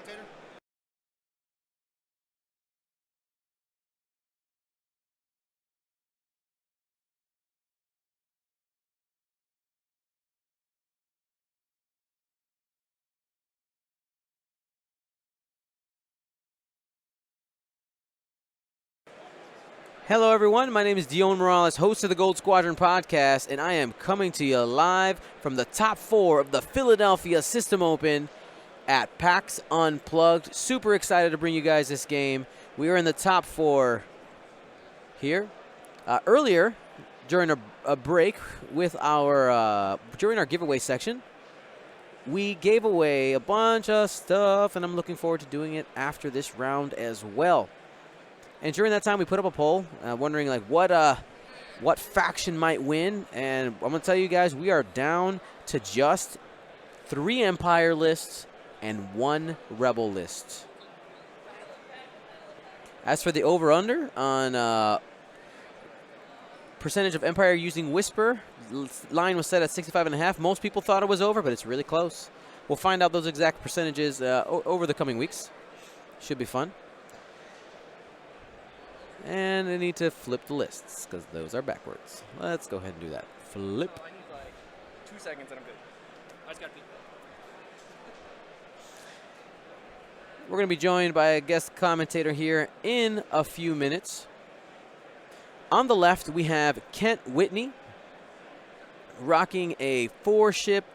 commentator? Hello, everyone. My name is Dion Morales, host of the Gold Squadron podcast, and I am coming to you live from the top 4 of the Philadelphia System Open at PAX Unplugged. Super excited to bring you guys this game. We are in the top 4 here. Earlier, during a break with during our giveaway section, we gave away a bunch of stuff, and I'm looking forward to doing it after this round as well. And during that time, we put up a poll, wondering like what faction might win. And I'm gonna tell you guys, we are down to just 3 Empire lists and 1 Rebel list. As for the over/under on percentage of Empire using Whisper, line was set at 65.5. Most people thought it was over, but it's really close. We'll find out those exact percentages over the coming weeks. Should be fun. And I need to flip the lists because those are backwards. Let's go ahead and do that. Flip. I need like 2 seconds and I'm good. I just got to. We're going to be joined by a guest commentator here in a few minutes. On the left, we have Kent Whitney, rocking a 4-ship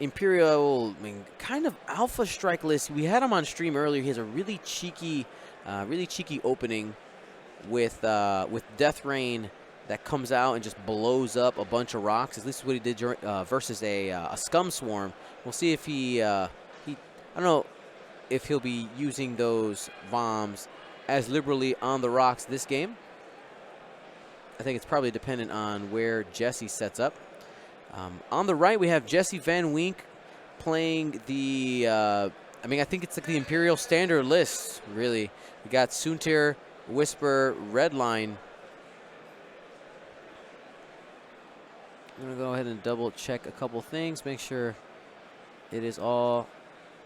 Imperial, kind of Alpha Strike list. We had him on stream earlier. He has a really cheeky opening with Death Rain that comes out and just blows up a bunch of rocks. At least what he did versus a Scum Swarm. We'll see if I don't know if he'll be using those bombs as liberally on the rocks this game. I think it's probably dependent on where Jesse sets up. On the right, we have Jesse Van Wink playing the, I think it's like the Imperial Standard list, really. We got Soontir, Whisper, Redline. I'm going to go ahead and double check a couple things, make sure it is all.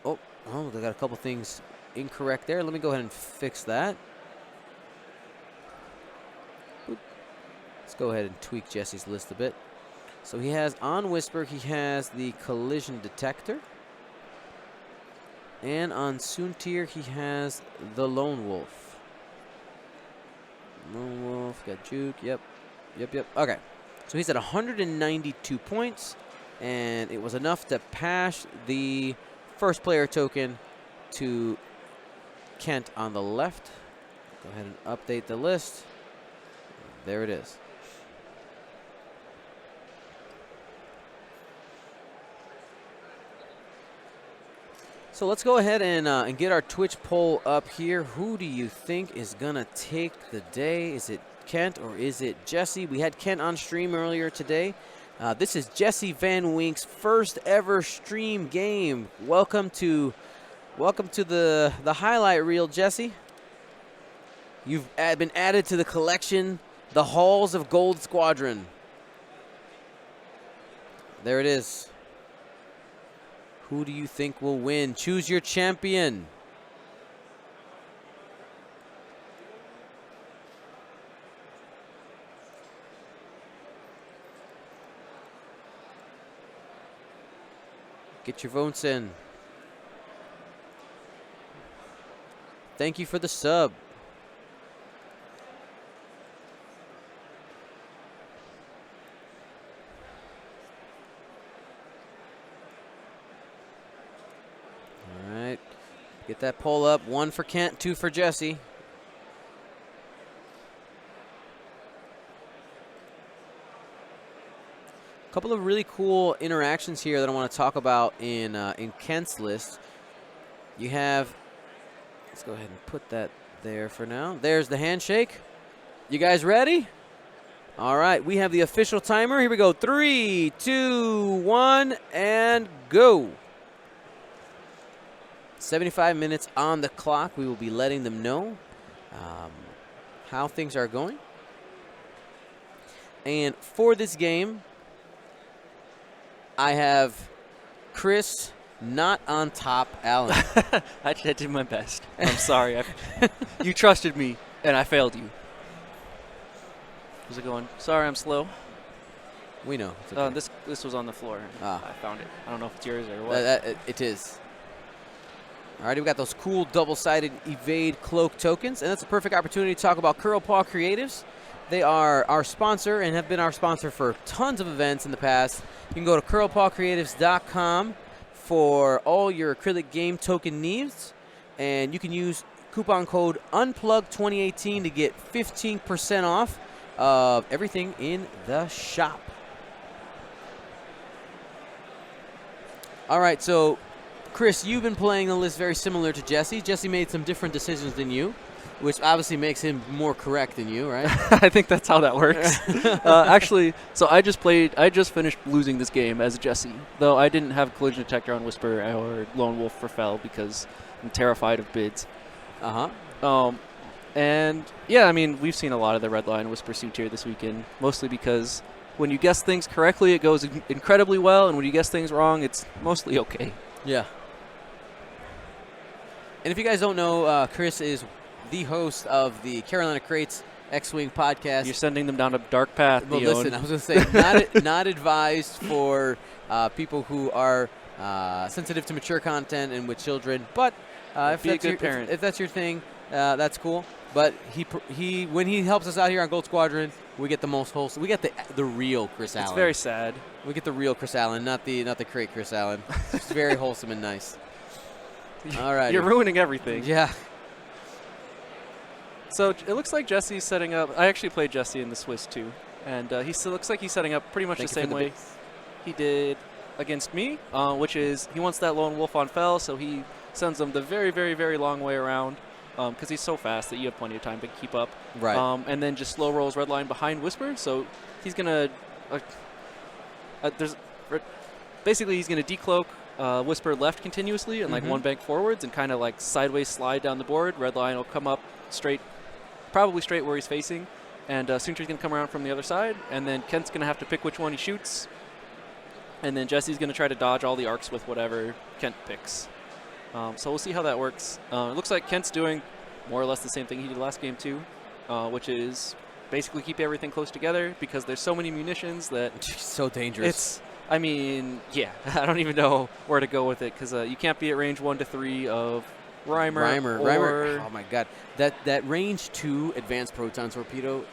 Oh, they got a couple things incorrect there. Let me go ahead and fix that. Boop. Let's go ahead and tweak Jesse's list a bit. So he has on Whisper, he has the collision detector. And on Soontir, he has the Lone Wolf. Lone Wolf, got Juke, yep. Okay, so he's at 192 points, and it was enough to pass the first player token to Kent on the left. Go ahead and update the list. There it is. So let's go ahead and get our Twitch poll up here. Who do you think is going to take the day? Is it Kent or is it Jesse? We had Kent on stream earlier today. This is Jesse Van Wink's first ever stream game. Welcome to the highlight reel, Jesse. You've been added to the collection, the Halls of Gold Squadron. There it is. Who do you think will win? Choose your champion. Get your votes in. Thank you for the sub. Get that poll up. 1 for Kent, 2 for Jesse. A couple of really cool interactions here that I want to talk about in Kent's list. You have, let's go ahead and put that there for now. There's the handshake. You guys ready? All right, we have the official timer. Here we go. 3, 2, 1, and go. 75 minutes on the clock. We will be letting them know how things are going. And for this game, I have Chris not on top, Alan. I did my best. I'm sorry. You trusted me, and I failed you. How's it going? Sorry, I'm slow. We know. It's okay. This was on the floor. Ah. I found it. I don't know if it's yours or what. It is. All right, we got those cool double-sided evade cloak tokens, and that's a perfect opportunity to talk about Curl Paw Creatives. They are our sponsor and have been our sponsor for tons of events in the past. You can go to curlpawcreatives.com for all your acrylic game token needs, and you can use coupon code UNPLUGGED2018 to get 15% off of everything in the shop. All right, so Chris, you've been playing a list very similar to Jesse. Jesse made some different decisions than you, which obviously makes him more correct than you, right? I think that's how that works. Actually, so I just finished losing this game as Jesse, though I didn't have Collision Detector on Whisper or Lone Wolf for Fel because I'm terrified of bids. And yeah, I mean, we've seen a lot of the Red Line Whisper suit here this weekend, mostly because when you guess things correctly, it goes incredibly well, and when you guess things wrong, it's mostly okay. Yeah. And if you guys don't know, Chris is the host of the Carolina Crates X-Wing podcast. You're sending them down a dark path. Well, listen, I was going to say, not advised for people who are sensitive to mature content and with children. But if that's your thing, that's cool. But he when he helps us out here on Gold Squadron, we get the most wholesome. We get the real Chris Allen. It's very sad. We get the real Chris Allen, not the crate Chris Allen. It's very wholesome and nice. All right. You're ruining everything. Yeah. So it looks like Jesse's setting up. I actually played Jesse in the Swiss too, and he still looks like he's setting up pretty much the same way he did against me, which is he wants that Lone Wolf on Fel, so he sends them the very, very, very long way around because he's so fast that you have plenty of time to keep up. Right. And then just slow rolls Red Line behind Whisper, so he's gonna basically he's gonna decloak Whisper left continuously and like one bank forwards and kind of like sideways slide down the board. Red Line will come up straight. Probably straight where he's facing, and Soontir's going to come around from the other side, and then Kent's going to have to pick which one he shoots, and then Jesse's going to try to dodge all the arcs with whatever Kent picks. So we'll see how that works. It looks like Kent's doing more or less the same thing he did last game too, which is basically keep everything close together because there's so many munitions that... It's so dangerous. I mean, yeah, I don't even know where to go with it because you can't be at range 1 to 3 of... Reimer. Oh my God, that range 2 advanced proton torpedo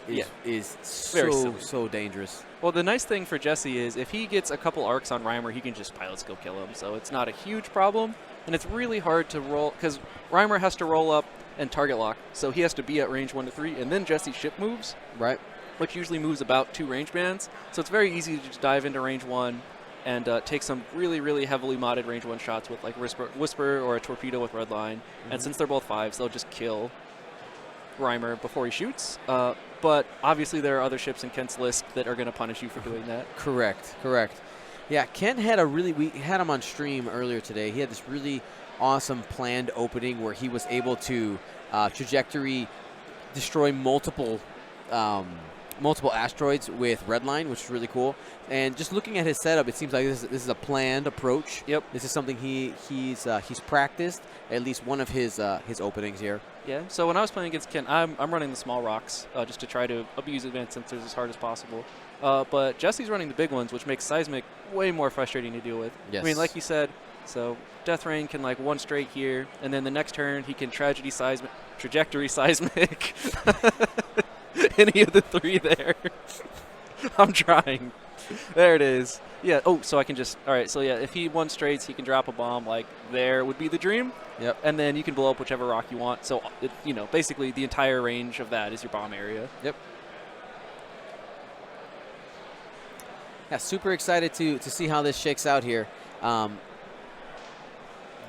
is so dangerous. Well, the nice thing for Jesse is if he gets a couple arcs on Reimer, he can just pilot skill kill him. So it's not a huge problem, and it's really hard to roll because Reimer has to roll up and target lock, so he has to be at range 1 to 3, and then Jesse's ship moves, right, which usually moves about 2 range bands. So it's very easy to just dive into range 1. And take some really, really heavily modded range 1 shots with like Whisper or a torpedo with Red Line. And since they're both 5s, they'll just kill Reimer before he shoots. But obviously there are other ships in Kent's list that are going to punish you for doing that. Correct. Yeah, Kent had we had him on stream earlier today. He had this really awesome planned opening where he was able to trajectory destroy multiple asteroids with Red Line, which is really cool. And just looking at his setup, it seems like this is a planned approach. Yep. This is something he's practiced at least one of his openings here. Yeah. So when I was playing against Kent, I'm running the small rocks just to try to abuse advanced sensors as hard as possible. But Jesse's running the big ones, which makes seismic way more frustrating to deal with. Yes. I mean, like you said, so Death Rain can like one straight here, and then the next turn he can trajectory seismic. Any of the 3 there. I'm trying. There it is. Yeah. Oh, so I can just... All right. So, yeah, if he one straights, he can drop a bomb like there would be the dream. Yep. And then you can blow up whichever rock you want. So, basically the entire range of that is your bomb area. Yep. Yeah, super excited to see how this shakes out here.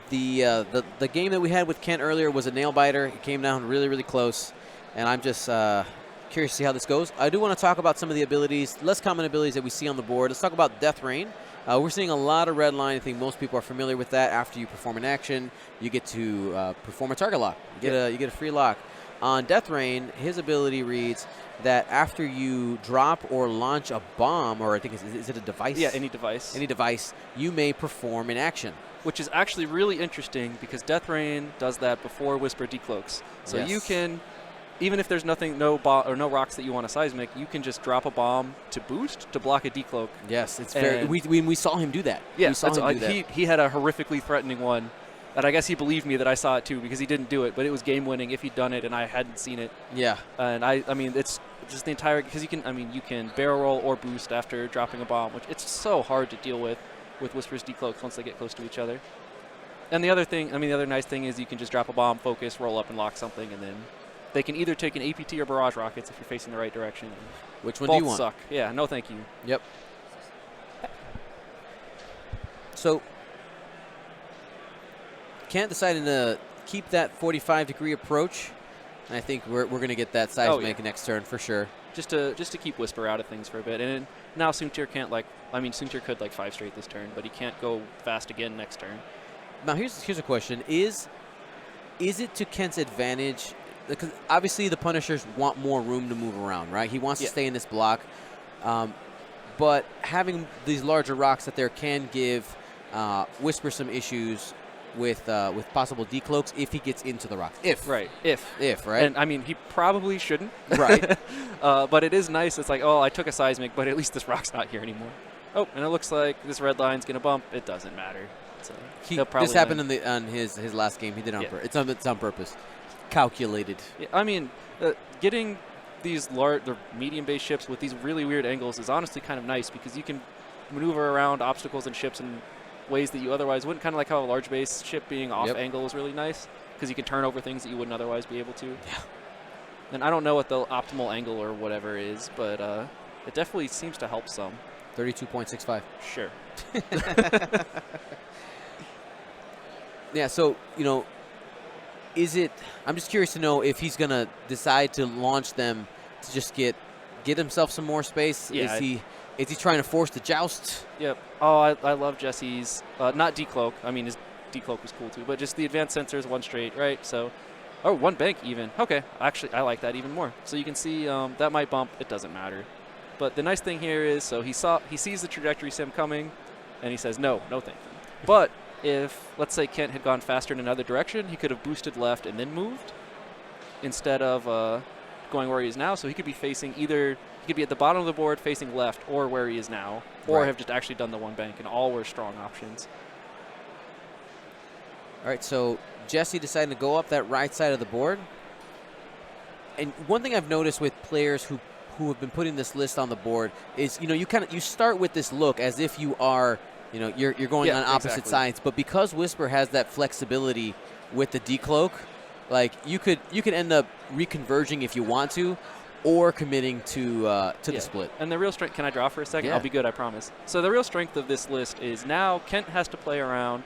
The game that we had with Kent earlier was a nail-biter. It came down really, really close. And I'm just... curious to see how this goes. I do want to talk about some of the abilities, less common abilities that we see on the board. Let's talk about Death Rain. We're seeing a lot of Red Line. I think most people are familiar with that. After you perform an action, you get to perform a target lock. You get a free lock. On Death Rain, his ability reads that after you drop or launch a bomb, or I think is it a device? Yeah, any device. Any device, you may perform an action. which is actually really interesting because Death Rain does that before Whisper decloaks. So you can, even if there's no rocks that you want to seismic, you can just drop a bomb to boost to block a decloak. Yes, it's very. We saw him do that. Yeah, we saw him do that. He had a horrifically threatening one. And I guess he believed me that I saw it too because he didn't do it, but it was game winning if he'd done it and I hadn't seen it. Yeah. And I mean, it's just the entire, because you can barrel roll or boost after dropping a bomb, which it's so hard to deal with Whisper's decloaks once they get close to each other. And the other nice thing is you can just drop a bomb, focus, roll up and lock something, and then they can either take an APT or barrage rockets if you're facing the right direction. Which one do you want? Both suck. Yeah, no thank you. Yep. So Kent decided to keep that 45-degree approach, and I think we're going to get that seismic next turn for sure. Just to keep Whisper out of things for a bit. And now Soontir can't Soontir could 5 straight this turn, but he can't go fast again next turn. Now here's a question: Is it to Kent's advantage? Because obviously the Punishers want more room to move around, right? He wants to stay in this block, but having these larger rocks that there can give Whisper some issues with possible decloaks if he gets into the rocks. If, right? And I mean, he probably shouldn't. Right. But it is nice. It's like, oh, I took a seismic, but at least this rock's not here anymore. Oh, and it looks like this red line's going to bump. It doesn't matter. So this happened on his last game. He did it on purpose. It's on purpose. Calculated. Yeah, I mean, getting these medium-based ships with these really weird angles is honestly kind of nice because you can maneuver around obstacles and ships in ways that you otherwise wouldn't. Kind of like how a large base ship being off angle is really nice because you can turn over things that you wouldn't otherwise be able to. Yeah. And I don't know what the optimal angle or whatever is, but it definitely seems to help some. 32.65. Sure. Yeah, so, I'm just curious to know if he's going to decide to launch them to just get himself some more space. Yeah, is he trying to force the joust? Yep. Oh, I love Jesse's, not decloak. I mean, his decloak was cool too, but just the advanced sensors, 1 straight, right? So, 1 bank even. Okay, actually, I like that even more. So you can see that might bump. It doesn't matter. But the nice thing here is, so he sees the trajectory sim coming, and he says, no thank you. But if, let's say, Kent had gone faster in another direction, he could have boosted left and then moved instead of going where he is now. So he could be facing he could be at the bottom of the board facing left or where he is now, or have just actually done the 1 bank, and all were strong options. All right, so Jesse decided to go up that right side of the board. And one thing I've noticed with players who have been putting this list on the board is, you start with this look as if you are, you're going on opposite sides, but because Whisper has that flexibility with the decloak, like you could end up reconverging if you want to, or committing to the split. And the real strength, can I draw for a second? Yeah. I'll be good, I promise. So the real strength of this list is now Kent has to play around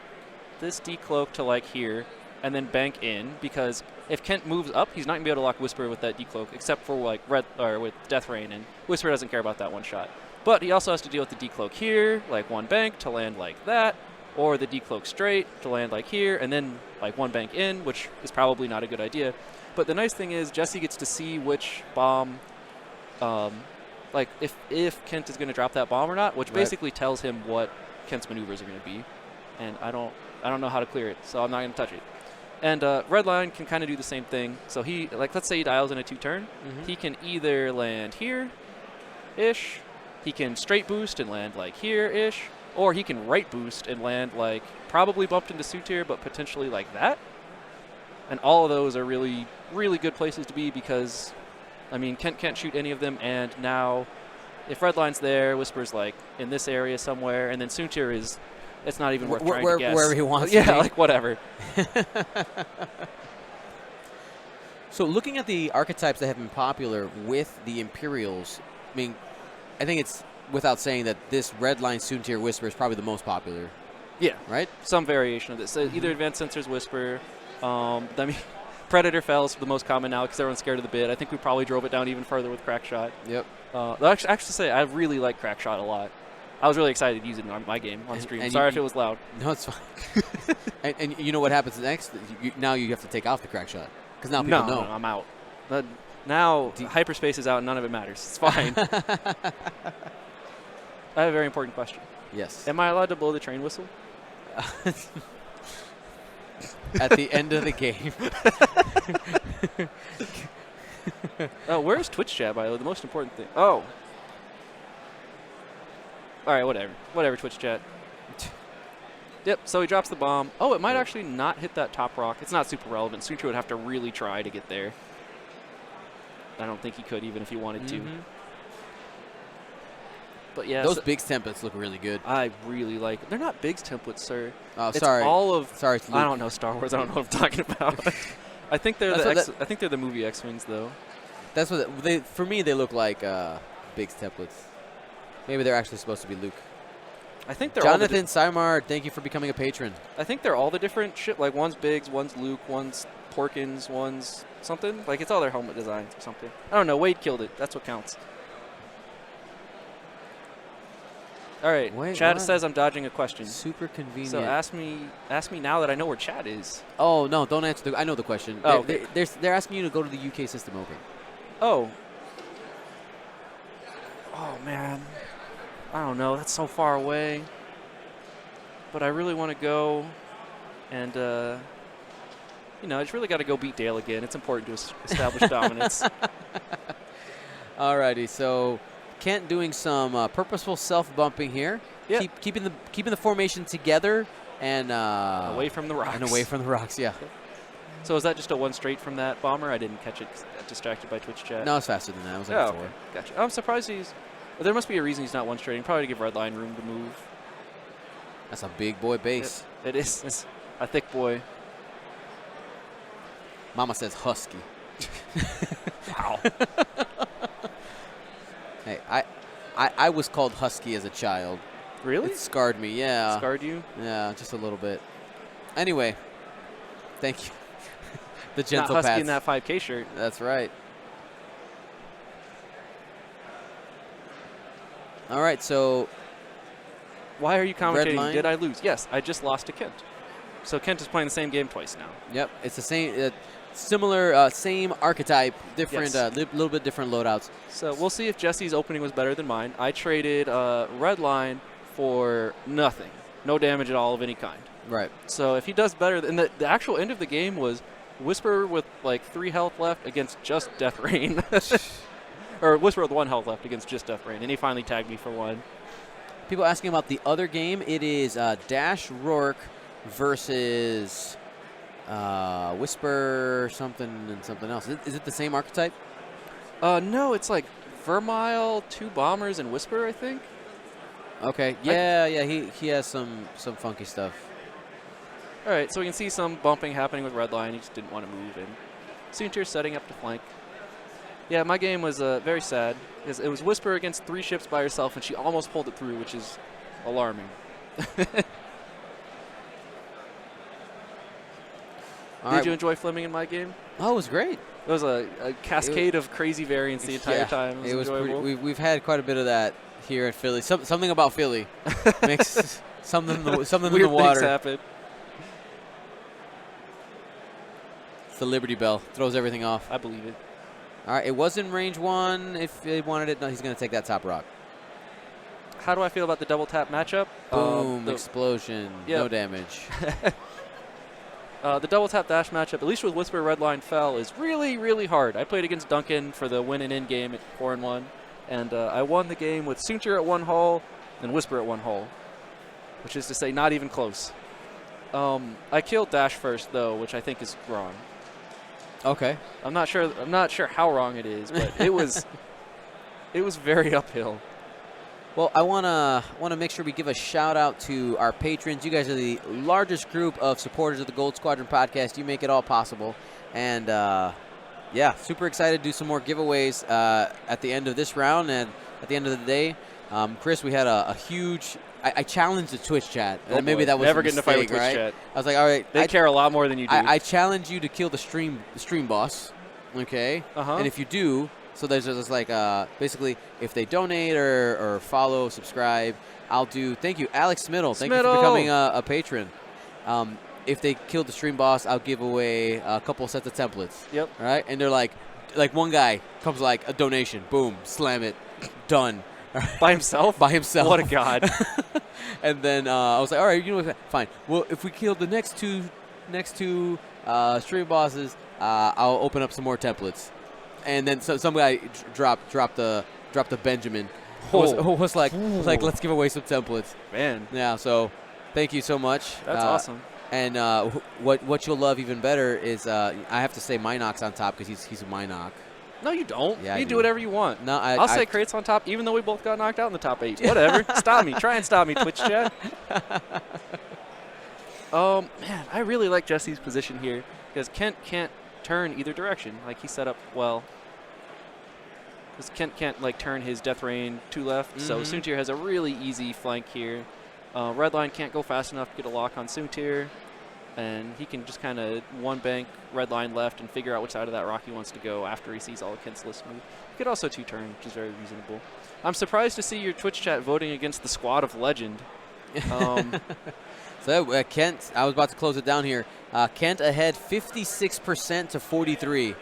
this decloak to here, and then bank in, because if Kent moves up, he's not gonna be able to lock Whisper with that decloak, except for with Death Rain, and Whisper doesn't care about that 1 shot. But he also has to deal with the decloak here, 1 bank to land like that, or the decloak straight to land here, and then 1 bank in, which is probably not a good idea. But the nice thing is Jesse gets to see which bomb, if Kent is going to drop that bomb or not, which basically tells him what Kent's maneuvers are going to be. And I don't know how to clear it, so I'm not going to touch it. And red line can kind of do the same thing. So he, let's say he dials in a 2-turn, he can either land here-ish, he can straight boost and land here-ish, or he can right boost and land probably bumped into Soontir, but potentially that. And all of those are really, really good places to be because, I mean, Kent can't shoot any of them, and now if red line's there, Whisper's in this area somewhere, and then Soontir is, it's not even worth trying to guess. Wherever he wants to be. Yeah, whatever. So looking at the archetypes that have been popular with the Imperials, I mean, I think it's without saying that this red line Soontir Whisper is probably the most popular. Yeah. Right? Some variation of this. So either Advanced Sensors Whisper, Predator Fell's the most common now because everyone's scared of the bid. I think we probably drove it down even further with Crackshot. Yep. Actually say I really like Crackshot a lot. I was really excited to use it in my game on stream. Sorry if it was loud. No, it's fine. and you know what happens next? Now you have to take off the Crackshot because now people know. No, I'm out. Now hyperspace is out and none of it matters. It's fine. I have a very important question. Yes. Am I allowed to blow the train whistle? At the end of the game. Oh, where's Twitch chat, by the way? The most important thing. Oh. All right, whatever. Whatever, Twitch chat. Yep, so he drops the bomb. Oh, it might actually not hit that top rock. It's not super relevant. Sutra would have to really try to get there. I don't think he could, even if he wanted to. But yeah, those Biggs templates look really good. I really like it. They're not Biggs templates, sir. Oh, it's sorry. all of. Sorry, it's Luke. I don't know Star Wars. I don't know what I'm talking about. I think they're I think they're the movie X-wings, though. That's what they. For me, they look like Biggs templates. Maybe they're actually supposed to be Luke. I think they're Jonathan Simard, thank you for becoming a patron. I think they're all the different shit. Like one's Biggs, one's Luke, one's Porkins, one's something. Like it's all their helmet designs or something. I don't know. Wade killed it. That's what counts. All right. Wait, Chad what? says I'm dodging a question. Super convenient. So ask me now that I know where Chad is. Oh no! Don't answer. I know the question. Oh, they're asking you to go to the UK System Open. Oh. Oh man. I don't know. That's so far away. But I really want to go, and you know, I just really got to go beat Dale again. It's important to establish dominance. Alrighty, so Kent doing some purposeful self-bumping here. Yep. Keeping the formation together and away from the rocks. And away from the rocks, yeah. So is that just a one straight from that bomber? I didn't catch it. Got distracted by Twitch chat. No, it's faster than that. It was like 4. Okay. Gotcha. I'm surprised he's. Well, there must be a reason he's not one straight. Probably to give Redline room to move. That's a big boy base. It is. It's a thick boy. Mama says husky. Wow. Hey, I was called husky as a child. Really? It scarred me, yeah. Scarred you? Yeah, just a little bit. Anyway, thank you. The gentle not husky pats. in that 5K shirt. That's right. All right, so why are you commentating? Redline. Did I lose? Yes, I just lost to Kent. So Kent is playing the same game twice now. Yep, it's the same, similar, same archetype, different, Yes. little bit different loadouts. So we'll see if Jesse's opening was better than mine. I traded Redline for nothing, no damage at all of any kind. Right. So if he does better, and the actual end of the game was Whisper with like 3 health left against just Death Rain. Or Whisper with 1 health left against just Death Rain, and he finally tagged me for 1. People asking about the other game. It is Dash Rourke versus Whisper something and something else. Is it the same archetype? No, it's like Vermile, 2 bombers, and Whisper, I think. Okay. Yeah, he has some funky stuff. All right, so we can see some bumping happening with Redline. He just didn't want to move in. Soontir setting up to flank. Yeah, my game was very sad. It was Whisper against 3 ships by herself, and she almost pulled it through, which is alarming. Did you enjoy Fleming in my game? Oh, it was great. It was a cascade of crazy variants the entire time. It was enjoyable. We've had quite a bit of that here at Philly. Something about Philly makes something in the Weird water. things happen. It's the Liberty Bell. Throws everything off. I believe it. All right, it was in range 1. If he wanted it, no, he's going to take that top rock. How do I feel about the double tap matchup? Boom, explosion, no damage. The double tap dash matchup, at least with Whisper Redline Fell, is really, really hard. I played against Duncan for the win and end game at 4-1, and I won the game with Soontir at 1 hull and Whisper at 1 hull, which is to say not even close. I killed Dash first, though, which I think is wrong. Okay. I'm not sure how wrong it is, but it was very uphill. Well, I wanna make sure we give a shout out to our patrons. You guys are the largest group of supporters of the Gold Squadron podcast. You make it all possible, and yeah, super excited to do some more giveaways at the end of this round and at the end of the day. Chris, we had a huge. I challenged the Twitch chat. Maybe that was never a getting mistake, a fight with Twitch right? chat. I was like, all right, they care a lot more than you do. I challenge you to kill the stream boss, okay? And if you do. So there's like basically if they donate or follow, subscribe, I'll do. Thank you, Alex Smittle. Thank you for becoming a patron. If they kill the stream boss, I'll give away a couple sets of templates. Yep. All right, and they're like one guy comes like a donation, boom, slam it, done. By himself? By himself. What a god. And then I was like, all right, you know what? Fine. Well, if we kill the next two stream bosses, I'll open up some more templates. And then some guy dropped the Benjamin. Was like, let's give away some templates. Man. Yeah. So, thank you so much. That's awesome. And what you'll love even better is I have to say Minox on top because he's a Minox. No, you don't. Yeah, you do whatever you want. No, I'll say Crate's on top, even though we both got knocked out in the top 8. Whatever. Stop me. Try and stop me, Twitch chat. Man, I really like Jesse's position here because Kent can't turn either direction. Like, he set up well. Because Kent can't, like, turn his Death Rain to left. So Soontir has a really easy flank here. Redline can't go fast enough to get a lock on Soontir. And he can just kind of one-bank Redline left and figure out which side of that rock he wants to go after he sees all of Kent's list move. He could also two-turn, which is very reasonable. I'm surprised to see your Twitch chat voting against the Squad of Legend. So Kent, I was about to close it down here. Kent ahead 56% to 43.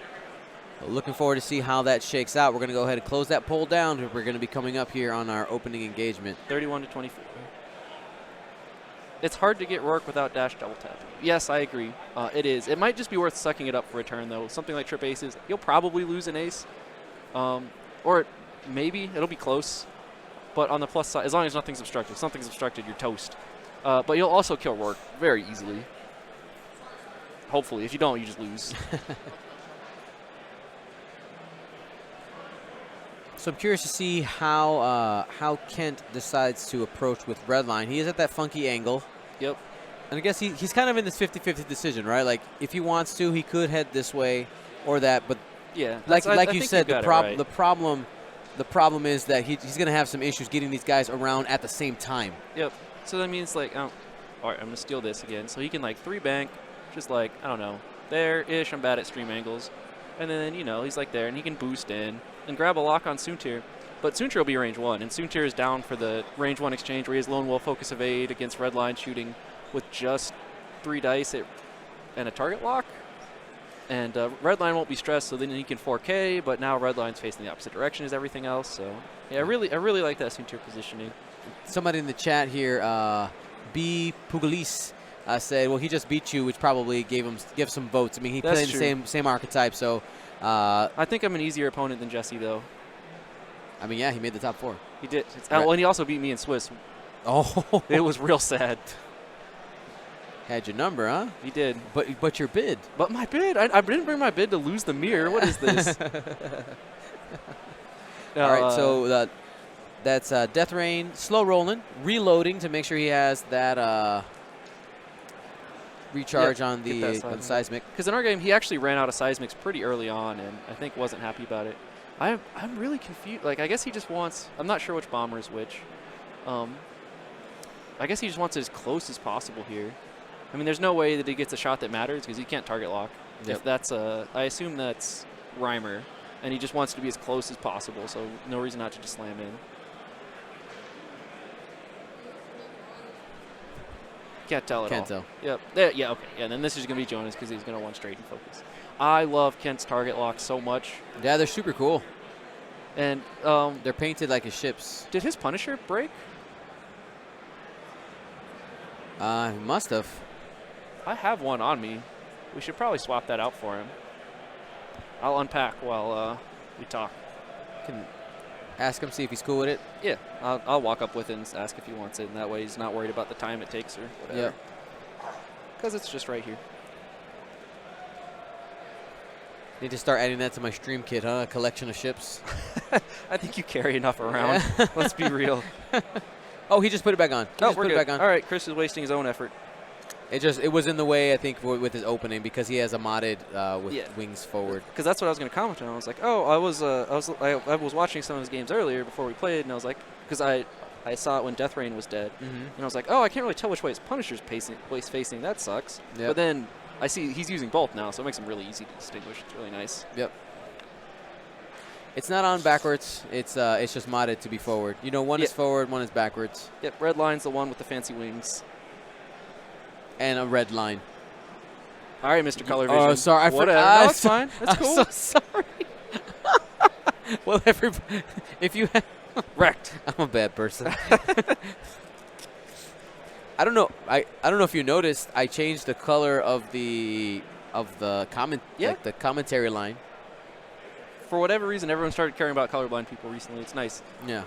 Looking forward to see how that shakes out. We're going to go ahead and close that poll down. We're going to be coming up here on our opening engagement. 31 to 24. It's hard to get Rourke without dash double tap. Yes, I agree. It is. It might just be worth sucking it up for a turn, though. Something like trip aces, you'll probably lose an ace. Or maybe it'll be close. But on the plus side, as long as nothing's obstructed. If something's obstructed, you're toast. But you'll also kill Rourke very easily. Hopefully. If you don't, you just lose. So I'm curious to see how Kent decides to approach with Redline. He is at that funky angle. Yep. And I guess he's kind of in this 50-50 decision, right? Like, if he wants to, he could head this way or that. But yeah, like you said, the problem is that he's going to have some issues getting these guys around at the same time. Yep. So that means, like, all right, I'm going to steal this again. So he can, like, 3-bank, just like, I don't know, there-ish. I'm bad at stream angles. And then, you know, he's like there, and he can boost in and grab a lock on Soontir. But Soontir will be range 1, and Soontir is down for the range 1 exchange where he has Lone Wolf, Focus Evade against Redline shooting with just 3 dice and a target lock. And Redline won't be stressed, so then he can 4K, but now Redline's facing the opposite direction as everything else. So, yeah, I really like that Soontir positioning. Somebody in the chat here, B. Pugalis, said, well, he just beat you, which probably give some votes. I mean, he played the same archetype, so... I think I'm an easier opponent than Jesse, though. I mean, yeah, he made the top 4. He did. Well, and he also beat me in Swiss. Oh. It was real sad. Had your number, huh? He did. But your bid. But my bid? I didn't bring my bid to lose the mirror. What is this? All right, so that's Death Rain, slow rolling, reloading to make sure he has that... recharge on the seismic. Because in our game, he actually ran out of seismics pretty early on, and I think wasn't happy about it. I'm really confused. Like, I guess he just wants... I'm not sure which bomber is which. I guess he just wants it as close as possible here. I mean, there's no way that he gets a shot that matters because he can't target lock. Yep. If that's I assume that's Reimer, and he just wants to be as close as possible, so no reason not to just slam in. Can't tell at all. Can't tell. Yep. Yeah, okay. Yeah, and then this is going to be Jonas because he's going to one straight and focus. I love Kent's target locks so much. Yeah, they're super cool. And they're painted like his ships. Did his Punisher break? He must have. I have one on me. We should probably swap that out for him. I'll unpack while we talk. Can ask him, see if he's cool with it. Yeah, I'll walk up with it and ask if he wants it, and that way he's not worried about the time it takes or whatever. Yeah. Because it's just right here. Need to start adding that to my stream kit, huh? A collection of ships. I think you carry enough around. Yeah. Let's be real. Oh, he just put it back on. No, we're good. All right, Chris is wasting his own effort. It was in the way, I think, with his opening because he has a modded with wings forward. Because that's what I was going to comment on. I was like, oh, I was watching some of his games earlier before we played, and I was like, because I saw it when Death Rain was dead, and I was like, oh, I can't really tell which way his Punisher's facing. That sucks. Yep. But then I see he's using both now, so it makes him really easy to distinguish. It's really nice. Yep. It's not on backwards. It's just modded to be forward. You know, one is forward, one is backwards. Yep. Red line's the one with the fancy wings. And a red line. All right, Mr. Color Vision. Oh, sorry. I forgot. No, it's fine. That's cool. I'm so sorry. Well, if you Wrecked. I'm a bad person. I don't know. I don't know if you noticed. I changed the color of the comment, like the commentary line. For whatever reason, everyone started caring about colorblind people recently. It's nice. Yeah.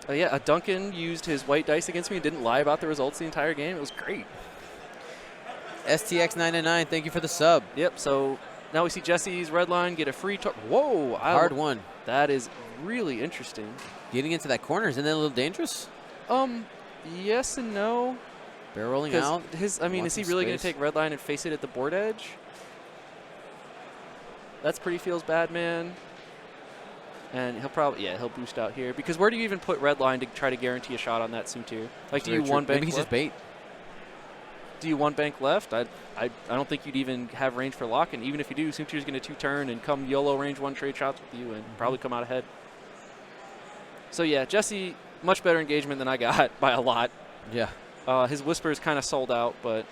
Yeah, Duncan used his white dice against me and didn't lie about the results the entire game. It was great. STX999, thank you for the sub. Yep, so now we see Jesse's red line get a free Whoa. Hard one. That is really interesting. Getting into that corner, isn't that a little dangerous? Yes and no. Barrel rolling out. Is he really going to take red line and face it at the board edge? That's pretty feels bad, man. And he'll probably, he'll boost out here. Because where do you even put red line to try to guarantee a shot on that Soontir? Like, do you one bank Maybe he's just bait. Do you one bank left? I don't think you'd even have range for lock. And even if you do, Soontir's going to two-turn and come YOLO range one trade shots with you and probably come out ahead. So, yeah, Jesse, much better engagement than I got by a lot. Yeah. His Whisper is kind of sold out, but...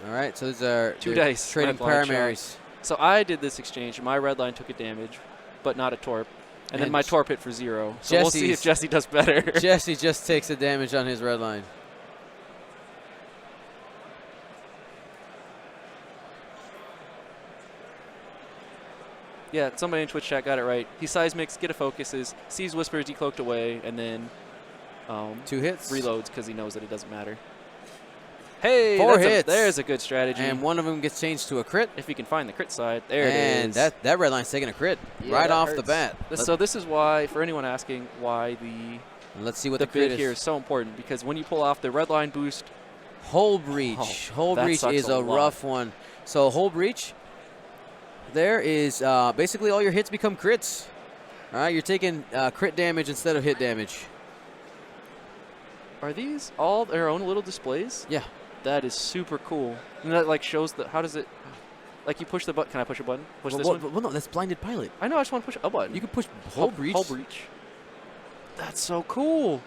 All right, so these are 2 dice. trading primaries. So I did this exchange, and my red line took a damage, but not a torp. And then my torp hit for 0. So we'll see if Jesse does better. Jesse just takes a damage on his red line. Yeah, somebody in Twitch chat got it right. He seismics, get a focuses, sees Whispers decloaked away, and then 2 hits. Reloads because he knows that it doesn't matter. Hey, 4 hits. There's a good strategy. And one of them gets changed to a crit. If he can find the crit side. There it is. And that red line's taking a crit right off the bat. So this is why, for anyone asking, why let's see what the crit bid is. here is so important. Because when you pull off the red line boost. Hole breach. Hole breach is a rough one. So hole breach, there is basically all your hits become crits. All right, you're taking crit damage instead of hit damage. Are these all their own little displays? Yeah. That is super cool. And that like shows the how does it like you push the button. Can I push a button? Push this one? Well, no, that's blinded pilot. I know, I just want to push a button. You can push hole breach. Hole breach. That's so cool.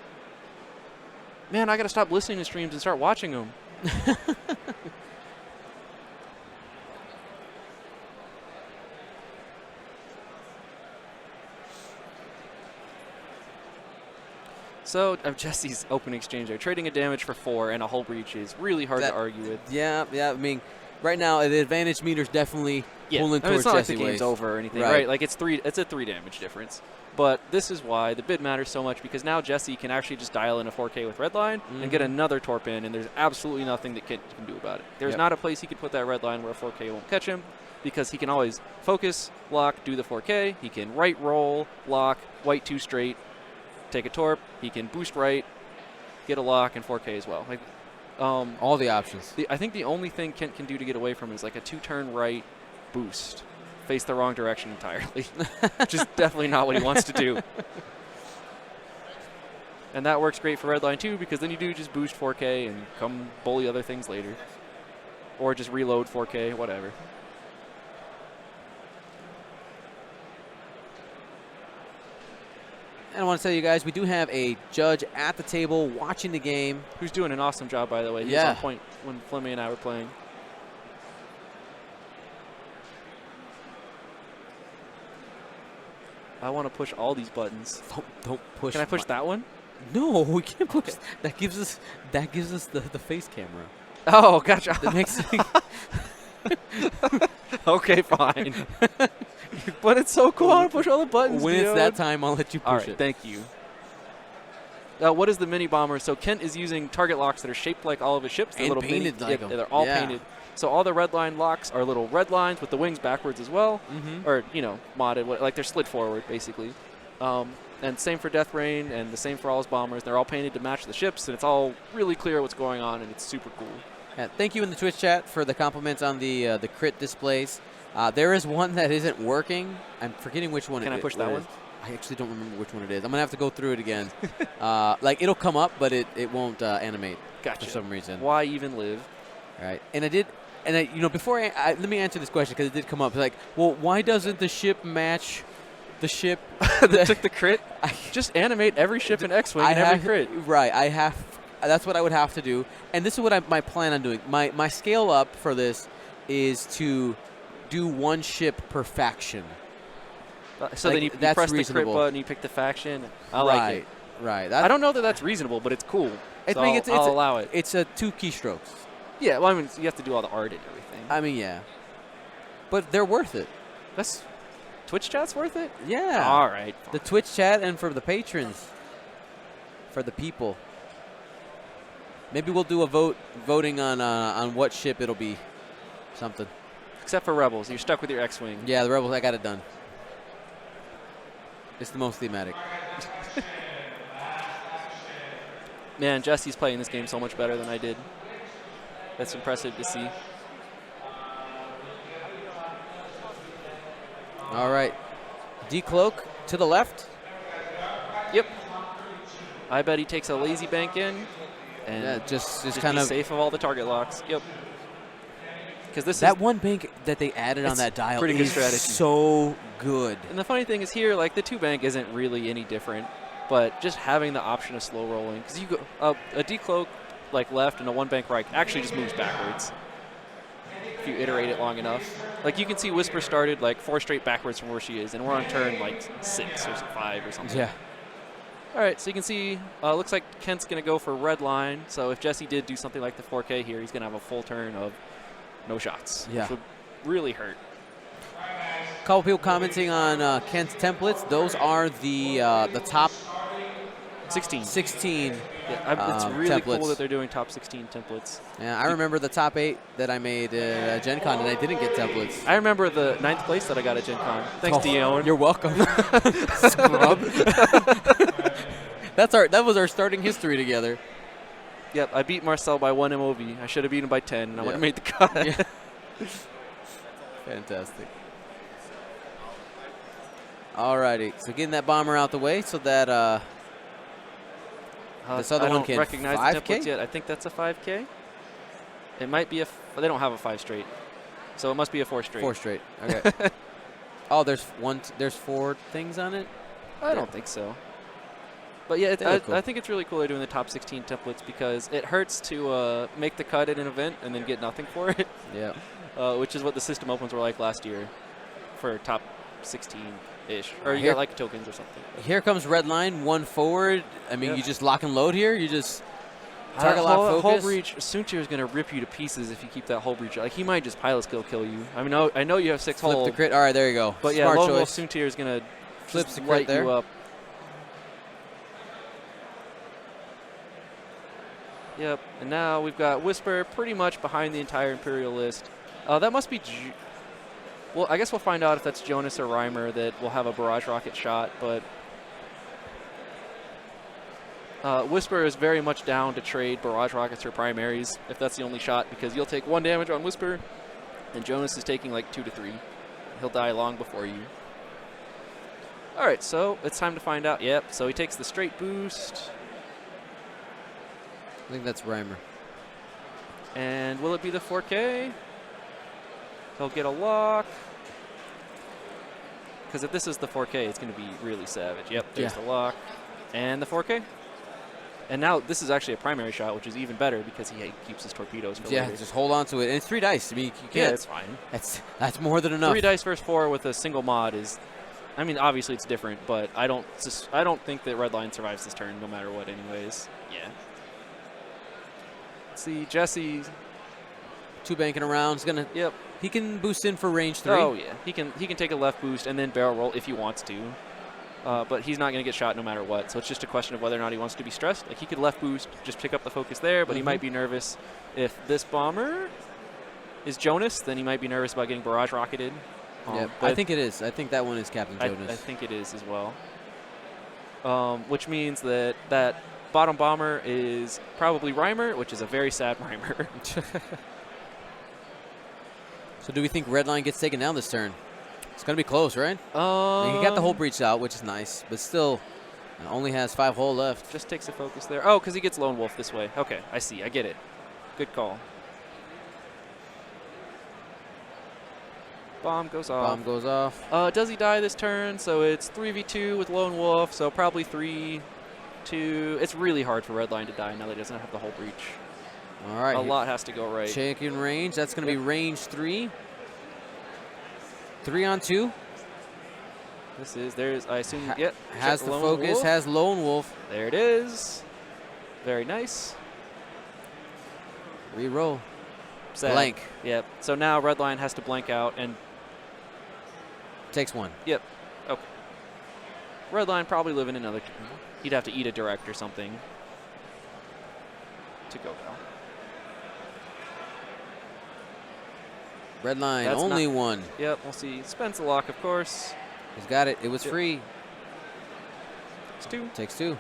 Man, I got to stop listening to streams and start watching them. So, Jesse's open exchange there. Trading a damage for 4 and a hull breach is really hard to argue with. Yeah. I mean, right now, the advantage meter's definitely pulling towards Jesse. It's not like the game's over or anything, right? Like, it's a 3 damage difference. But this is why the bid matters so much, because now Jesse can actually just dial in a 4K with red line and get another torp in, and there's absolutely nothing that Kent can do about it. There's not a place he could put that red line where a 4K won't catch him, because he can always focus, lock, do the 4K. He can right roll, lock, white 2 straight, take a torp. He can boost right, get a lock, and 4K as well. Like, all the options. I think the only thing Kent can do to get away from it is like a 2-turn right boost. Face the wrong direction entirely, which is definitely not what he wants to do. And that works great for red line too, because then you do just boost 4K and come bully other things later. Or just reload 4K, whatever. And I want to tell you guys, we do have a judge at the table watching the game. Who's doing an awesome job, by the way. He was on point when Flemmy and I were playing. I want to push all these buttons. Don't push. Can I push that one? No, we can't push. Okay. That gives us the face camera. Oh, gotcha. That makes Okay, fine. But it's so cool. I want to push all the buttons. When it's that time, I'll let you push it. Thank you. What is the mini bomber? So Kent is using target locks that are shaped like all of his ships. They're little painted like them. They're all painted. So all the red line locks are little red lines with the wings backwards as well, or modded, like they're slid forward basically. And same for Death Rain, and the same for all his bombers. They're all painted to match the ships, and it's all really clear what's going on, and it's super cool. Yeah, thank you in the Twitch chat for the compliments on the crit displays. There is one that isn't working. I'm forgetting which one. Can I push that one? I actually don't remember which one it is. I'm gonna have to go through it again. Like it'll come up, but it won't animate for some reason. Why even live? All right, and I did. And before let me answer this question because it did come up. It's like, well, why doesn't the ship match the ship that took the crit? Just animate every ship in X-Wing and every crit. Right, that's what I would have to do. And this is what my plan on doing. My scale up for this is to do one ship per faction. So like, then you that's press reasonable. the crit button, you pick the faction. I like it. Right. I don't know that that's reasonable, but it's cool. I So think I'll allow it. It's a 2 keystrokes. Yeah, well, I mean, you have to do all the art and everything. I mean, yeah. But they're worth it. That's Twitch chat's worth it? Yeah. All right. The Twitch chat and for the patrons. For the people. Maybe we'll do a voting on what ship it'll be. Something. Except for Rebels. You're stuck with your X-Wing. Yeah, the Rebels, I got it done. It's the most thematic. Man, Jesse's playing this game so much better than I did. That's impressive to see. All right. Decloak to the left. Yep. I bet he takes a lazy bank in. And Yeah, just kind of safe of all the target locks. Yep. Because this that one bank that they added on that dial pretty good is strategy. so good. And the funny thing is here, like the 2 bank isn't really any different, but just having the option of slow rolling, because you go a decloak like left and a 1 bank right actually just moves backwards if you iterate it long enough. Like you can see Whisper started like 4 straight backwards from where she is, and we're on turn like 6 or 5 or something. Yeah. All right, so you can see, looks like Kent's going to go for red line. So if Jesse did do something like the 4K here, he's going to have a full turn of no shots, yeah. which would really hurt. A couple people commenting on Kent's templates. Those are the top 16. 16 Yeah, it's really templates. cool that they're doing top 16 templates. Yeah, I remember the top 8 that I made at Gen Con, and I didn't get templates. I remember the 9th place that I got at Gen Con. Thanks, Dion. You're welcome. Scrub. That was our starting history together. Yep, I beat Marcel by 1 MOV. I should have beaten him by 10, and I would have made the cut. Yeah. Fantastic. Alrighty, so getting that bomber out the way so that this other one can I don't recognize 5K? the templates yet. I think that's a 5K. It might be they don't have a 5 straight, so it must be a 4 straight. 4 straight. Okay. Oh, there's 4 things on it. I don't think so. But yeah, Cool. I think it's really cool they're doing the top 16 templates because it hurts to make the cut at an event and then get nothing for it. Yeah. Which is what the system opens were like last year for top 16-ish. Or you Here- got like tokens or something. Here comes red line, 1 forward. I mean, Yep. you just lock and load here. You just target lock Hull focus. breach, Suntir is going to rip you to pieces if you keep that hull breach. Like he might just pilot skill kill you. I mean, I know you have 6 Flip hull. the crit. All right, there you go. But yeah, Smart Lone Wolf choice. Suntir is going to Flips the crit light there. you up. Yep, and now we've got Whisper pretty much behind the entire Imperial list. That must be... well, I guess we'll find out if that's Jonas or Reimer that will have a barrage rocket shot, but... Whisper is very much down to trade barrage rockets for primaries, if that's the only shot, because you'll take 1 damage on Whisper, and Jonas is taking like 2 to 3. He'll die long before you. All right, so it's time to find out. Yep, so he takes the straight boost. I think that's Reimer. And will it be the 4K? He'll get a lock. Because if this is the 4K, it's going to be really savage. Yep, there's the lock. And the 4K. And now this is actually a primary shot, which is even better because he keeps his torpedoes for later. Just hold on to it. And it's 3 dice. I mean, you can't. Yeah, it's fine. That's more than enough. 3 dice versus 4 with a single mod is... I mean, obviously it's different, but I don't think that Redline survives this turn no matter what anyways. Yeah. Let's see, Jesse... 2 banking around. He's gonna. Yep. He can boost in for range 3. Oh yeah, he can take a left boost and then barrel roll if he wants to, but he's not going to get shot no matter what. So it's just a question of whether or not he wants to be stressed. Like he could left boost, just pick up the focus there, but he might be nervous if this bomber is Jonas. Then he might be nervous about getting barrage rocketed. Yeah, I think it is. I think that one is Captain Jonas. I think it is as well. Which means that that bottom bomber is probably Reimer, which is a very sad Reimer. So do we think Redline gets taken down this turn? It's going to be close, right? I mean, he got the whole breach out, which is nice, but still only has 5 hull left. Just takes a focus there. Oh, because he gets Lone Wolf this way. Okay, I see. I get it. Good call. Bomb goes off. Bomb goes off. Does he die this turn? So it's 3v2 with Lone Wolf, so probably 3-2. It's really hard for Redline to die now that he doesn't have the whole breach. All right. A lot has to go right. Checking range. That's going to be range 3. 3 on 2. There's, I assume, yep. Has check the Lone focus, Wolf. has Lone Wolf. There it is. Very nice. Reroll. Sad. Blank. Yep. So now Red Lion has to blank out and. Takes one. Yep. Okay. Red Lion probably living another. He'd have to eat a direct or something to go down. Red Line, That's only one. Yep, we'll see. Spends the lock, of course. He's got it. It was free. It's 2. Takes 2.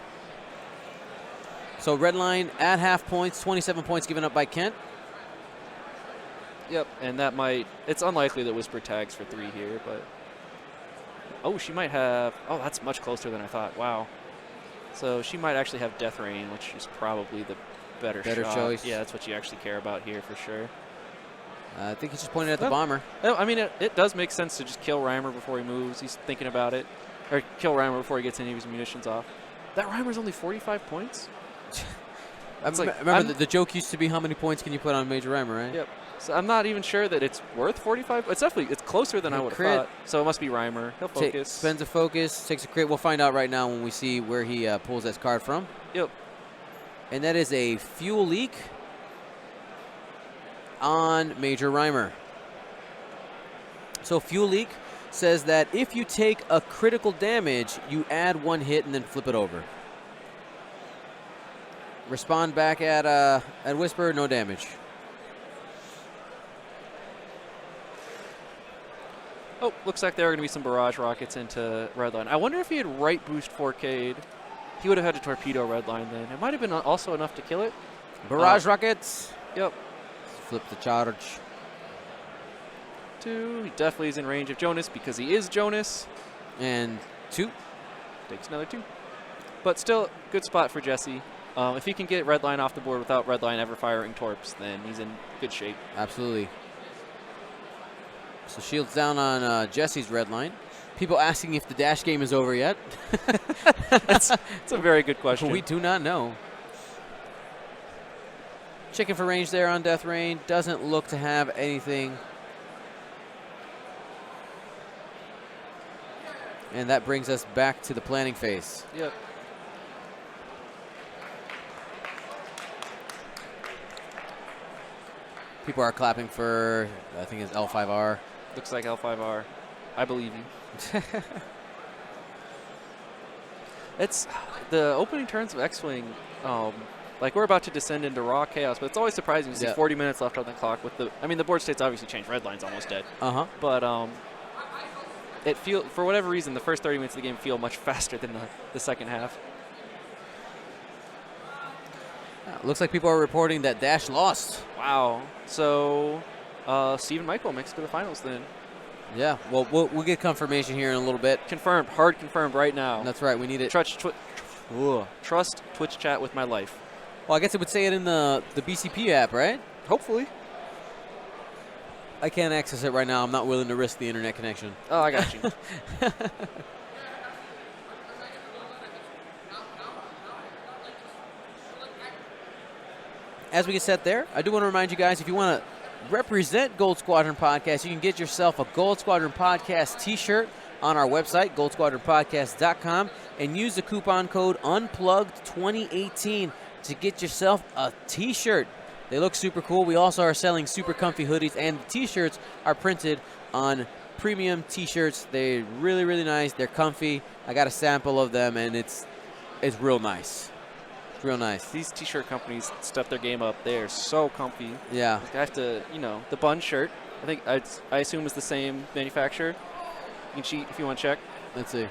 So Red Line at half points, 27 points given up by Kent. Yep, and that might. It's unlikely that Whisper tags for 3 here, but. Oh, she might have. Oh, that's much closer than I thought. Wow. So she might actually have Death Rain, which is probably the better shot. choice. Yeah, that's what you actually care about here for sure. I think he's just pointed at the bomber. No, I mean, it does make sense to just kill Reimer before he moves. He's thinking about it. Or kill Reimer before he gets any of his munitions off. That Reimer's only 45 points? Remember, the joke used to be how many points can you put on Major Reimer, right? Yep. So I'm not even sure that it's worth 45. It's closer than I would have thought. So it must be Reimer. He'll focus. Spends a focus, takes a crit. We'll find out right now when we see where he pulls this card from. Yep. And that is a fuel leak on Major Reimer. So fuel leak says that if you take a critical damage, you add 1 hit and then flip it over. Respond back at Whisper, no damage. Oh, looks like there are going to be some barrage rockets into Redline. I wonder if he had right boost 4K'd. He would have had to torpedo Redline then. It might have been also enough to kill it. Barrage rockets. Yep. Flip the charge. 2. He definitely is in range of Jonas because he is Jonas. And 2. Takes another 2. But still, good spot for Jesse. If he can get Redline off the board without Redline ever firing torps, then he's in good shape. Absolutely. So shields down on Jesse's Redline. People asking if the dash game is over yet. That's a very good question. We do not know. Checking for range there on Death Rain. Doesn't look to have anything. And that brings us back to the planning phase. Yep. People are clapping for, I think it's L5R. Looks like L5R. I believe you. It's the opening turns of X-Wing. Like we're about to descend into raw chaos, but it's always surprising to see 40 minutes left on the clock. With the board states obviously changed. Redline's almost dead. But it for whatever reason the first 30 minutes of the game feel much faster than the second half. Looks like people are reporting that Dash lost. Wow. So Stephen Michael makes it to the finals then. Yeah. Well, we'll get confirmation here in a little bit. Confirmed. Hard confirmed right now. That's right. We need it. Trust Twitch chat with my life. Well, I guess it would say it in the BCP app, right? Hopefully. I can't access it right now. I'm not willing to risk the internet connection. Oh, I got you. As we get set there, I do want to remind you guys, if you want to represent Gold Squadron Podcast, you can get yourself a Gold Squadron Podcast t-shirt on our website, goldsquadronpodcast.com, and use the coupon code UNPLUGGED2018 to get yourself a t-shirt. They look super cool. We also are selling super comfy hoodies, and the t-shirts are printed on premium t-shirts. They're really, really nice. They're comfy. I got a sample of them, and it's real nice. It's real nice. These t-shirt companies step their game up. They are so comfy. Yeah. I have to, the bun shirt, I think I assume is the same manufacturer. You can cheat if you want to check. Let's see.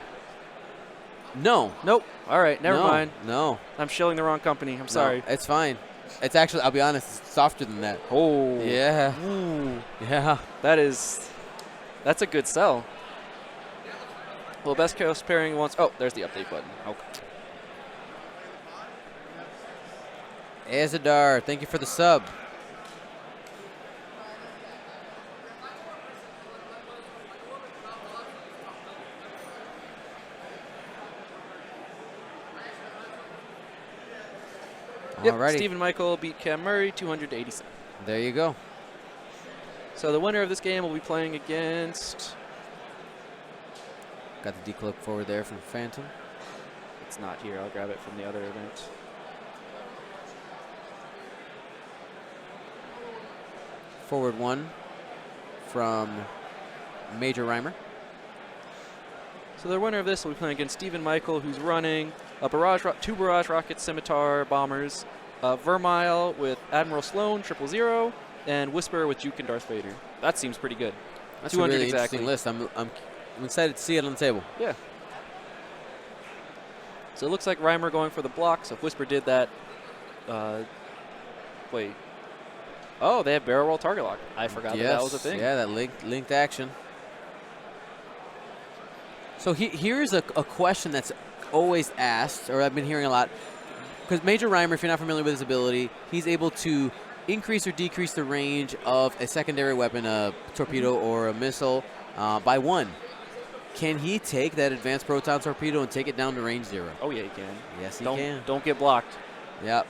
No. Nope. All right, never mind. No. I'm shilling the wrong company. I'm sorry. No, it's fine. It's actually, I'll be honest, it's softer than that. Oh. Yeah. Ooh. Yeah. That's a good sell. Well, best chaos pairing once. Oh, there's the update button. Okay. Azadar, thank you for the sub. Yep, Alrighty. Stephen Michael beat Cam Murray 287. There you go. So the winner of this game will be playing against Got the decloak forward there from Phantom. It's not here. I'll grab it from the other event. Forward 1 from Major Rhymer. So the winner of this will be playing against Stephen Michael, who's running a two Barrage Rocket Scimitar bombers, Vermile with Admiral Sloan 000, and Whisper with Juke and Darth Vader. That seems pretty good. That's a really interesting list. I'm excited to see it on the table. Yeah. So it looks like Rhymer going for the block. So if Whisper did that, wait. Oh, they have barrel roll target lock. I forgot that was a thing. Yeah, that linked action. So here's a question that's always asked, or I've been hearing a lot. Because Major Rhymer, if you're not familiar with his ability, he's able to increase or decrease the range of a secondary weapon, a torpedo or a missile, by 1. Can he take that advanced proton torpedo and take it down to range 0? Oh, yeah, he can. Yes, he can. Don't get blocked. Yep.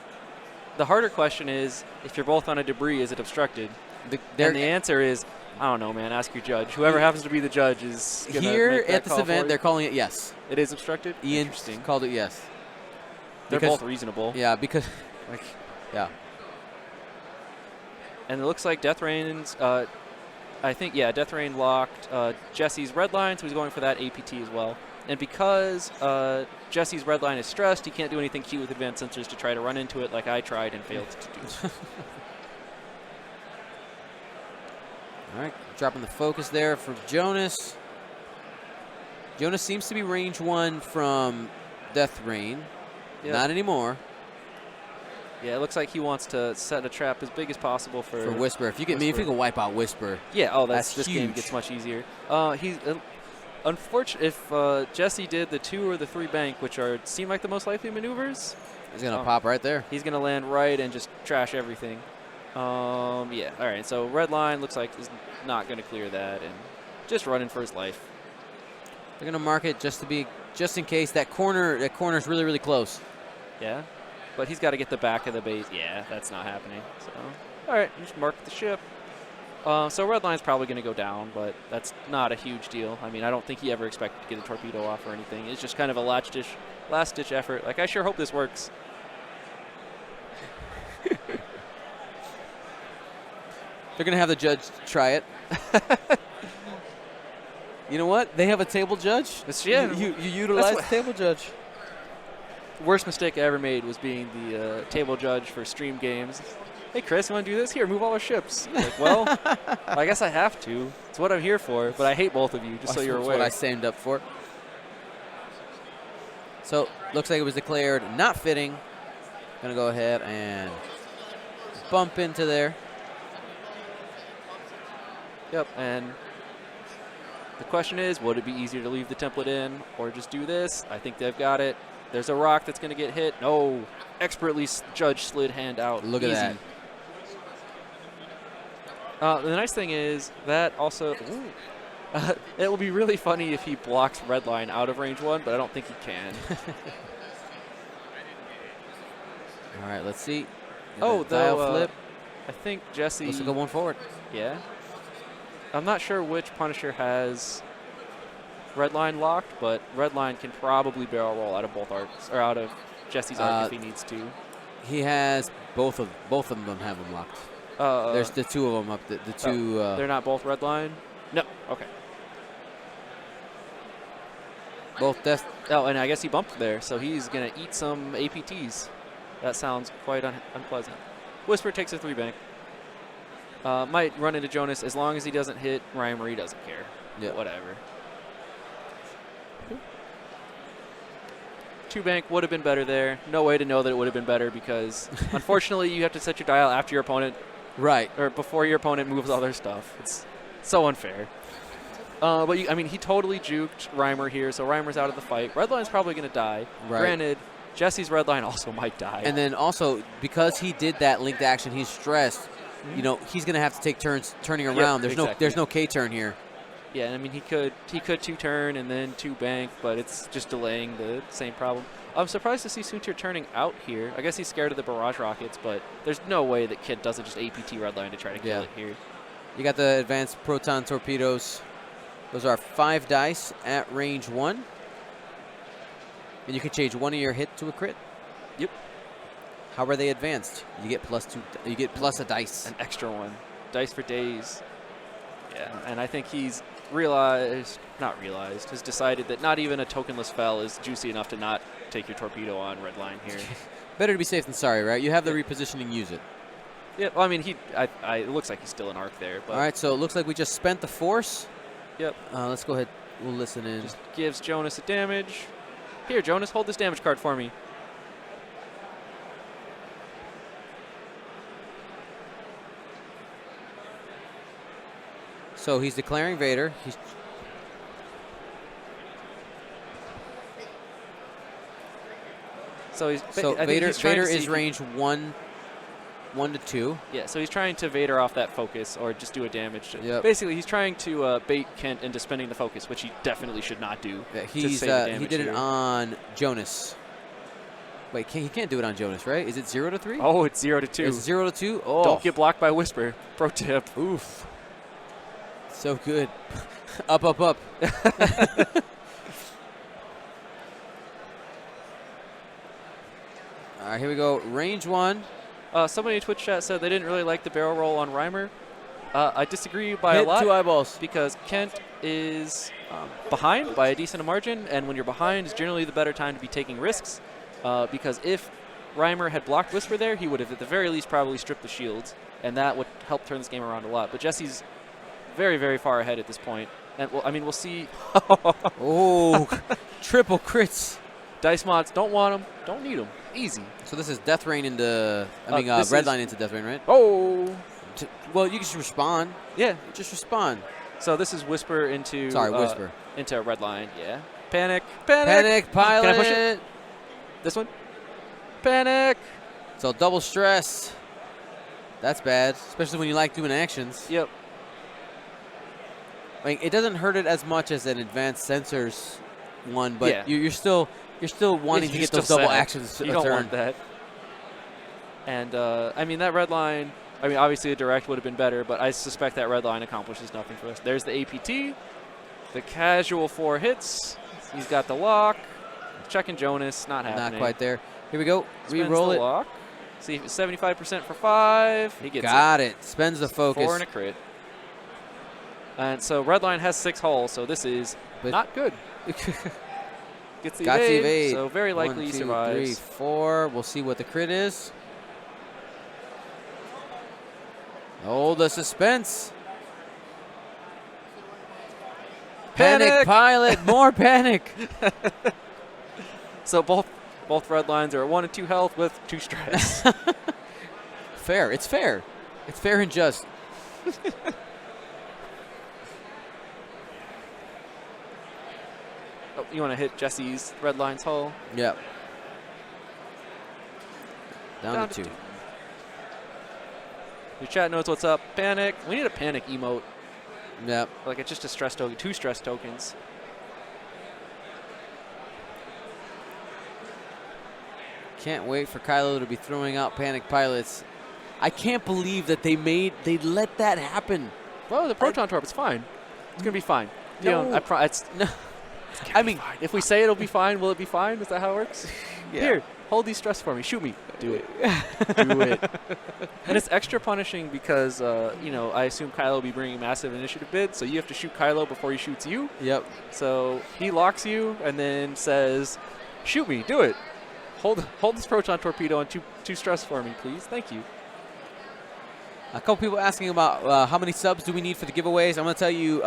The harder question is, if you're both on a debris, is it obstructed? And the answer is, I don't know, man. Ask your judge. Whoever happens to be the judge is going to here at this event. They're calling it yes. It is obstructed. Ian Interesting. Called it yes. They're both reasonable. Yeah, because yeah. And it looks like Death Rain's. I think Death Rain locked Jesse's red line, so he's going for that APT as well. And because Jesse's red line is stressed, he can't do anything cute with advanced sensors to try to run into it like I tried and failed to do. All right, dropping the focus there for Jonas. Jonas seems to be range 1 from Death Rain. Yep. Not anymore. Yeah, it looks like he wants to set a trap as big as possible for Whisper. If you can wipe out Whisper. Yeah, that's this huge. Game gets much easier. He's unfortunate if Jesse did the 2 or the 3 bank, which seem like the most likely maneuvers. He's gonna pop right there. He's gonna land right and just trash everything. Yeah. All right. So red line looks like is not gonna clear that and just running for his life. They're gonna mark it just in case that corner is really, really close. Yeah. But he's got to get the back of the base. Yeah, that's not happening. So, all right, just mark the ship. So red line's probably going to go down, but that's not a huge deal. I mean, I don't think he ever expected to get a torpedo off or anything. It's just kind of a last-ditch effort. Like, I sure hope this works. They're going to have the judge try it. You know what? They have a table judge. Yeah. You utilize the table judge. Worst mistake I ever made was being the table judge for stream games. Hey, Chris, you want to do this? Here, move all our ships. Like, well, I guess I have to. It's what I'm here for, but I hate both of you, just so you're aware. That's what I signed up for. So, looks like it was declared not fitting. Going to go ahead and bump into there. Yep, and the question is, would it be easier to leave the template in or just do this? I think they've got it. There's a rock that's going to get hit. No. Expertly judge slid hand out. Look at that. The nice thing is that also it will be really funny if he blocks redline out of range 1, but I don't think he can. All right, let's see. The dial flip. I think Jesse. Let's go one forward. Yeah. I'm not sure which Punisher has redline locked, but redline can probably barrel roll out of both arcs, or out of Jesse's arc if he needs to. He has both of them have them locked. There's the 2 of them up. The 2. They're not both redline. No. Okay. Both death. Oh, and I guess he bumped there, so he's gonna eat some APTs. That sounds quite unpleasant. Whisper takes a 3 bank. Might run into Jonas as long as he doesn't hit Rhymer. He doesn't care. Yeah. Whatever. 2 bank would have been better there. No way to know that it would have been better because, unfortunately, you have to set your dial after your opponent. Right. Or before your opponent moves all their stuff. It's so unfair. But, he totally juked Rhymer here, so Rhymer's out of the fight. Redline's probably going to die. Right. Granted, Jesse's Redline also might die. And then also, because he did that linked action, he's stressed. You know, he's going to have to take turns turning around. There's no K-turn here. Yeah, and he could 2-turn and then 2 bank, but it's just delaying the same problem. I'm surprised to see Soontir turning out here. I guess he's scared of the barrage rockets, but there's no way that Kid doesn't just APT redline to try to kill it here. You got the advanced proton torpedoes. Those are 5 dice at range 1. And you can change one of your hit to a crit. Yep. How are they advanced? You get +2. You get plus a dice. An extra one. Dice for days. Yeah, and I think he's has decided that not even a tokenless fell is juicy enough to not take your torpedo on red line here. Better to be safe than sorry, right? You have the repositioning, use it. Yeah, well, I mean, it looks like he's still an arc there. But all right, so it looks like we just spent the force. Yep. Let's go ahead. We'll listen in. Just gives Jonas a damage. Here, Jonas, hold this damage card for me. So he's declaring Vader. Vader is range 1 to 2. Yeah, so he's trying to Vader off that focus or just do a damage. Yep. Basically, he's trying to bait Kent into spending the focus, which he definitely should not do. Yeah, he did it on Jonas. Wait, he can't do it on Jonas, right? Is it 0 to 3? Oh, it's 0 to 2. It's 0 to 2? Oh. Don't get blocked by Whisper. Pro tip. Oof. So good. Up, up, up. All right, here we go. Range 1. Somebody in Twitch chat said they didn't really like the barrel roll on Reimer. I disagree by a lot. 2 eyeballs. Because Kent is behind by a decent margin, and when you're behind is generally the better time to be taking risks. Because if Reimer had blocked Whisper there, he would have at the very least probably stripped the shields, and that would help turn this game around a lot. But Jesse's very, very far ahead at this point. And, well, I mean, we'll see. Oh, triple crits. Dice mods, don't want them, don't need them. Easy. So this is Death Rain into, Red Line into Death Rain, right? Oh. Well, you can just respond. Yeah. Just respond. So this is Whisper into... Whisper. Into Red Line, yeah. Panic. Panic, pilot. Can I push it? This one? Panic. So double stress. That's bad, especially when you like doing actions. Yep. I mean, it doesn't hurt it as much as an advanced sensors one, but yeah. you're still wanting to get those double actions. You don't want that. And I mean, that red line. I mean, obviously a direct would have been better, but I suspect that red line accomplishes nothing for us. There's the APT, the casual 4 hits. He's got the lock. Checking Jonas, not happening. Not quite there. Here we go. Spends Re-roll the it. Lock. See if it's 75% for 5. He gets Got it. Spends the focus. 4 and a crit. And so red line has 6 hulls, so this is not good. Gets the evade, so very likely he survives. 1, 2, 3, 4. We'll see what the crit is. Oh, the suspense. Panic pilot, more panic. So both red lines are at 1 and 2 health with 2 stress. Fair. It's fair. It's fair and just. Oh, you want to hit Jesse's red line's hull? Yep. Down to 2. Your chat knows what's up. Panic. We need a panic emote. Yep. Like it's just a stress token, 2 stress tokens. Can't wait for Kylo to be throwing out panic pilots. I can't believe that they let that happen. Well, the proton torp is fine. It's gonna be fine. No. You know, it's no. I mean, if we say it'll be fine, will it be fine? Is that how it works? Yeah. Here, hold these stress for me. Shoot me. Do it. Do it. And it's extra punishing because, you know, I assume Kylo will be bringing massive initiative bids, so you have to shoot Kylo before he shoots you. Yep. So he locks you and then says, shoot me. Do it. Hold this proton torpedo on two stress for me, please. Thank you. A couple people asking about how many subs do we need for the giveaways. I'm going to tell you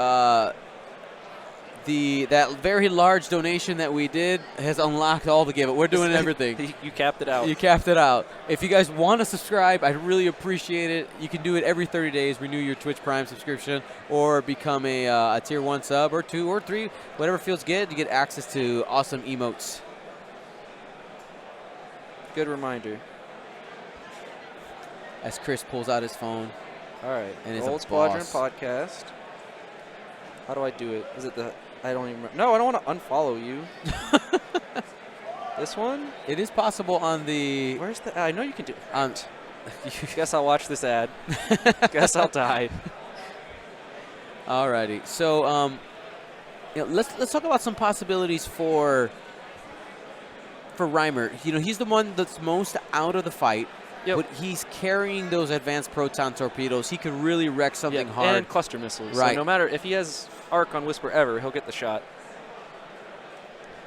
that very large donation that we did has unlocked all the giveaways. We're doing everything. You capped it out. You capped it out. If you guys want to subscribe, I'd really appreciate it. You can do it every 30 days. Renew your Twitch Prime subscription or become a Tier 1 sub or 2 or 3. Whatever feels good. You get access to awesome emotes. Good reminder. As Chris pulls out his phone. All right. And it's Old Squadron podcast. How do I do it? Is it the... I don't even remember. No, I don't want to unfollow you. This one? It is possible on the... Where's the... I know you can do it. Guess I'll watch this ad. Guess I'll die. Alrighty. So, let's talk about some possibilities for Reimer. He's the one that's most out of the fight. Yep. But he's carrying those advanced proton torpedoes. He could really wreck something hard. And cluster missiles. Right. So no matter if he has arc on Whisper ever, he'll get the shot.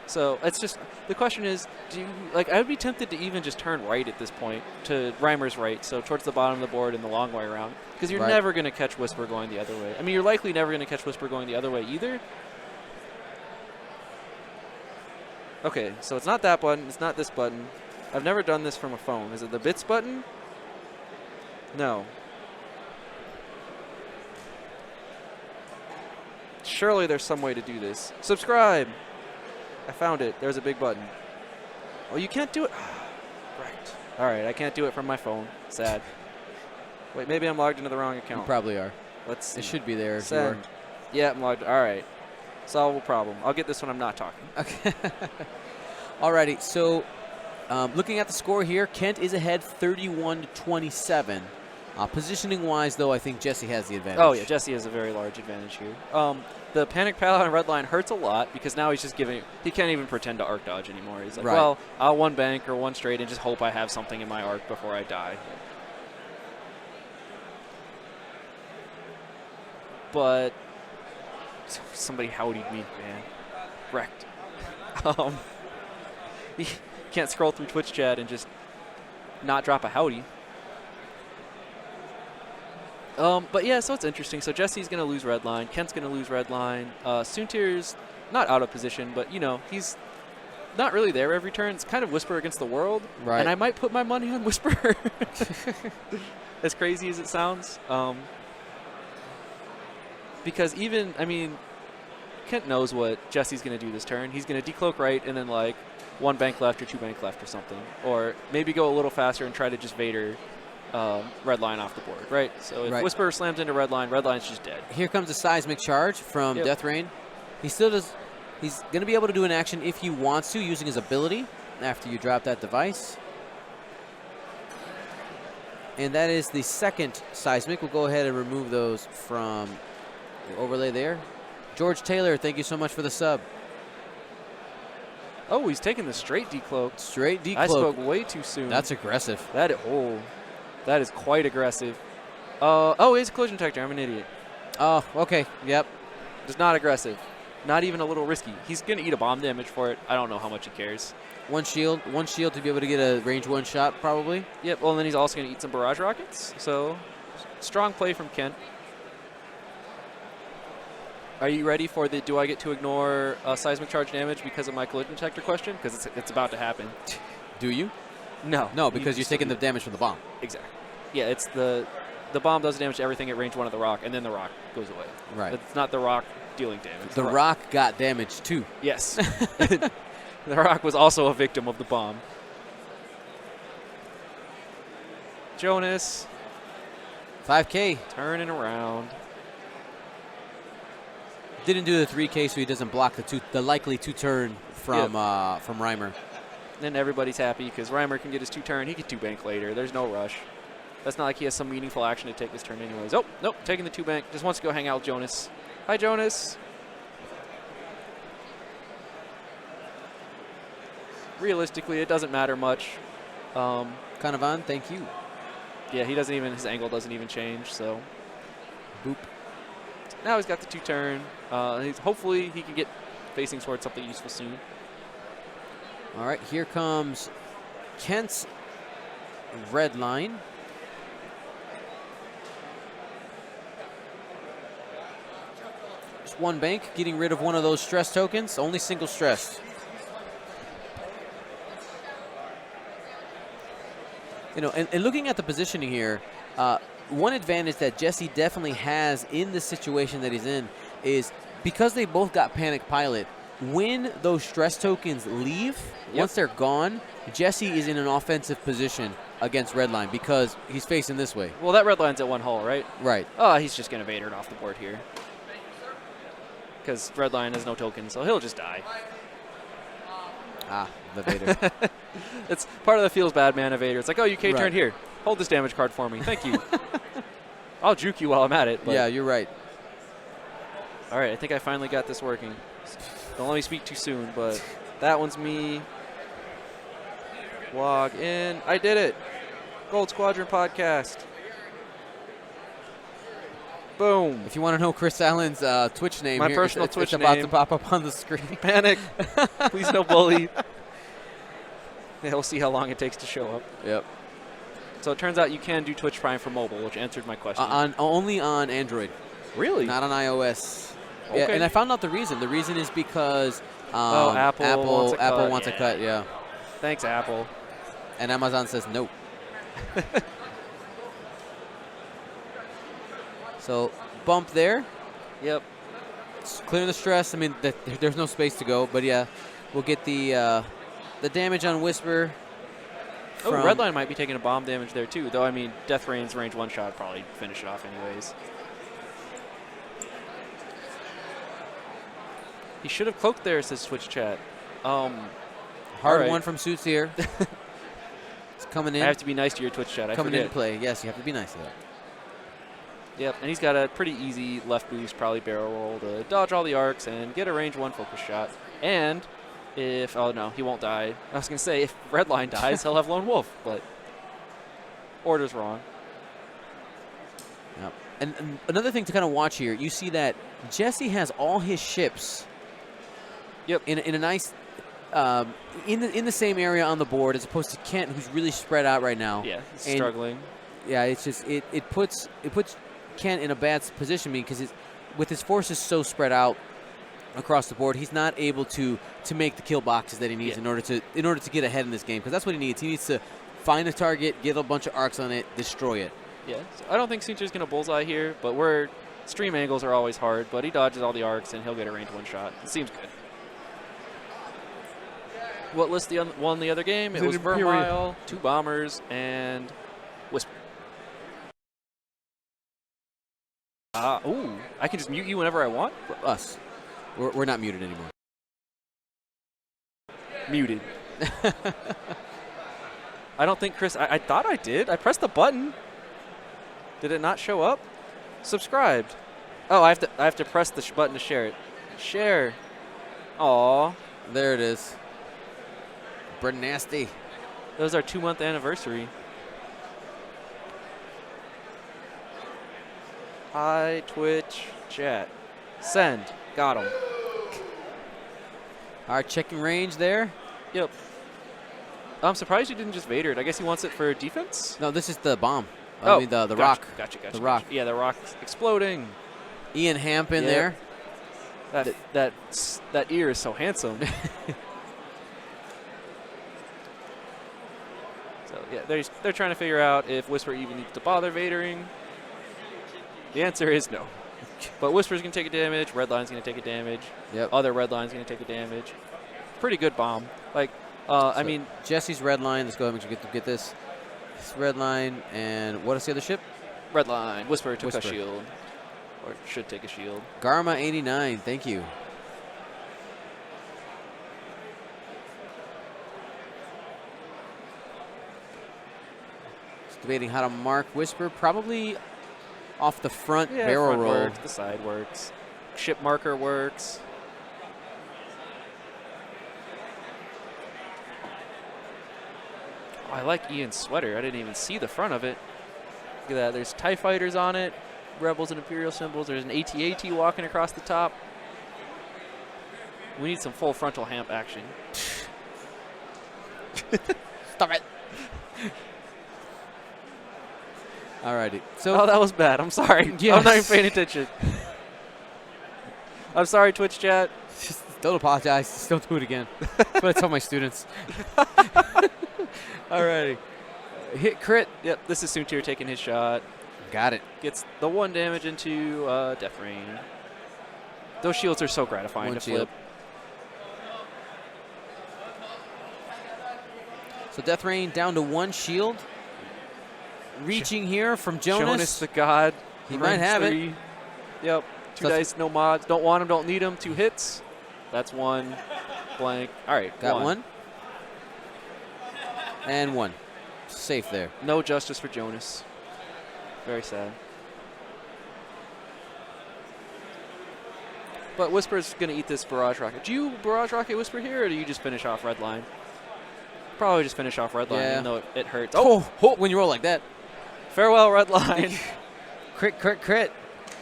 So it's just the question is, I would be tempted to even just turn right at this point to Reimer's right, so towards the bottom of the board and the long way around, because you're never going to catch Whisper going the other way. I mean, you're likely never going to catch Whisper going the other way either. Okay, so it's not that button. It's not this button. I've never done this from a phone. Is it the bits button? No. Surely there's some way to do this. Subscribe! I found it. There's a big button. Oh, you can't do it? Right. All right, I can't do it from my phone. Sad. Wait, maybe I'm logged into the wrong account. You probably are. Let's see. It should be there if you Send. are. Yeah, I'm logged. All right. Solvable problem. I'll get this when I'm not talking. Okay. Alrighty, so looking at the score here, Kent is ahead 31-27. Positioning-wise, though, I think Jesse has the advantage. Oh, yeah, Jesse has a very large advantage here. The panic pallet on red line hurts a lot because now he's just giving – he can't even pretend to arc dodge anymore. He's like, well, I'll one bank or one straight and just hope I have something in my arc before I die. But somebody howdied me, man. Wrecked. You can't scroll through Twitch chat and just not drop a howdy. But yeah, so it's interesting. So Jesse's going to lose red line. Kent's going to lose red line. Soontir's not out of position, but, he's not really there every turn. It's kind of Whisper against the world. Right. And I might put my money on Whisper. As crazy as it sounds. Because Kent knows what Jesse's going to do this turn. He's going to decloak right and then, one bank left or two bank left or something. Or maybe go a little faster and try to just Vader red line off the board, right? So if Whisper slams into red line's just dead. Here comes a seismic charge from Death Rain. He still does. He's going to be able to do an action if he wants to using his ability after you drop that device. And that is the second seismic. We'll go ahead and remove those from the overlay there. George Taylor, thank you so much for the sub. Oh, he's taking the straight decloak. Straight decloak. I spoke way too soon. That's aggressive. That is quite aggressive. It's a collision detector. I'm an idiot. Oh, okay. Yep. Just not aggressive. Not even a little risky. He's going to eat a bomb damage for it. I don't know how much he cares. One shield to be able to get a range one shot, probably. Yep, well, and then he's also going to eat some barrage rockets. So, strong play from Kent. Are you ready for the do I get to ignore seismic charge damage because of my collision detector question? Because it's about to happen. Do you? No. No, because you're taking the damage from the bomb. Exactly. Yeah, it's the bomb does damage to everything at range one of the rock, and then the rock goes away. Right. It's not the rock dealing damage. The rock got damaged, too. Yes. The rock was also a victim of the bomb. Jonas. 5K. Turning around. Didn't do the 3K, so he doesn't block the likely two-turn from Reimer. Then everybody's happy because Reimer can get his two-turn. He can two-bank later. There's no rush. That's not like he has some meaningful action to take this turn anyways. Oh, nope, taking the two-bank. Just wants to go hang out with Jonas. Hi, Jonas. Realistically, it doesn't matter much. Canavan, thank you. Yeah, his angle doesn't even change, so. Boop. Now he's got the two-turn. Hopefully he can get facing towards something useful soon. All right, here comes Kent's red line. Just one bank, getting rid of one of those stress tokens. Only single stress. And looking at the positioning here, one advantage that Jesse definitely has in the situation that he's in is because they both got Panic Pilot, when those stress tokens leave, once they're gone, Jesse is in an offensive position against Redline because he's facing this way. Well, that Redline's at one hull, right? Right. Oh, he's just going to Vader it off the board here. Because Redline has no tokens, so he'll just die. Ah, the Vader. It's part of the feels bad man of Vader. It's like, oh, you K-turned here. Hold this damage card for me. Thank you. I'll juke you while I'm at it. But yeah, you're right. All right, I think I finally got this working. Don't let me speak too soon, but that one's me. Log in. I did it. Gold Squadron podcast. Boom. If you want to know Chris Allen's Twitch name, My here, personal Twitch it's about name. to pop up on the screen. Panic. Please no bully. Yeah, we'll see how long it takes to show up. Yep. So it turns out you can do Twitch Prime for mobile, which answered my question. Only on Android. Really? Not on iOS. Okay. Yeah, and I found out the reason. The reason is because Apple wants a cut. Yeah. Thanks, Apple. And Amazon says no. So bump there. Yep. Clearing the stress. I mean, there's no space to go, but yeah, we'll get the damage on Whisper. Oh, Redline might be taking a bomb damage there too, though. I mean, Death Rain's range one shot would probably finish it off anyways. He should have cloaked there, says Twitch chat. Hard one from Suits here. It's coming in. I have to be nice to your Twitch chat. Coming into play. Yes, you have to be nice to that. Yep, and he's got a pretty easy left boost, probably barrel roll to dodge all the arcs and get a range one focus shot. And if, oh no, he won't die. I was going to say, if Redline dies, he'll have Lone Wolf, but order's wrong. Yep. And another thing to kind of watch here, you see that Jesse has all his ships. Yep. In a nice, in the same area on the board as opposed to Kent, who's really spread out right now. Yeah, he's struggling. Yeah, it's just it puts Kent in a bad position because with his forces so spread out across the board, he's not able to make the kill boxes that he needs in order to get ahead in this game, because that's what he needs. He needs to find a target, get a bunch of arcs on it, destroy it. Yeah, so I don't think Suture's going to bullseye here, but stream angles are always hard, but he dodges all the arcs and he'll get a range one shot. It seems good. What list won the other game? It was Vermile, 2 bombers, and Whisper. Ooh, I can just mute you whenever I want? Us. We're not muted anymore. Muted. I don't think Chris, I thought I did. I pressed the button. Did it not show up? Subscribed. Oh, I have to press the button to share it. Share. Aw. There it is. Brett Nasty. That was our 2-month anniversary. Hi, Twitch chat. Send. Got him. All right, checking range there. Yep. I'm surprised you didn't just Vader it. I guess he wants it for defense? No, this is the bomb. Oh, I mean, the rock. Gotcha. The rock. Yeah, the rock's exploding. Ian Hamp in there. That ear is so handsome. So, yeah, they're trying to figure out if Whisper even needs to bother Vadering. The answer is no. But Whisper's going to take a damage. Redline's going to take a damage. Yep. Other Redline's going to take a damage. Pretty good bomb. Like, I mean, Jesse's Redline. Let's go ahead and get this. This Redline, and what is the other ship? Redline. Whisper took a shield. Or should take a shield. Garma 89. Thank you. Just debating how to mark Whisper. Probably off the front barrel front roll. Works, the side works. Ship marker works. Oh, I like Ian's sweater. I didn't even see the front of it. Look at that. There's TIE fighters on it. Rebels and Imperial symbols. There's an AT-AT walking across the top. We need some full frontal hamp action. Stop it. Alrighty. So that was bad. I'm sorry. Yes. I'm not even paying attention. I'm sorry, Twitch chat. Just don't apologize. Just don't do it again. That's what I tell my students. Alrighty. Hit crit. Yep, this is Soontir taking his shot. Got it. Gets the 1 damage into Death Rain. Those shields are so gratifying to flip. So Death Rain down to 1 shield. Reaching here from Jonas. Jonas the God. He might have 3. Yep. 2 dice, no mods. Don't want him, don't need him. 2 hits. That's 1. Blank. All right. Got 1. And 1. Safe there. No justice for Jonas. Very sad. But Whisper's going to eat this Barrage Rocket. Do you Barrage Rocket Whisper here, or do you just finish off red line? Probably just finish off red line, even though it hurts. Oh, when you roll like that. Farewell, red line. Crit, crit, crit.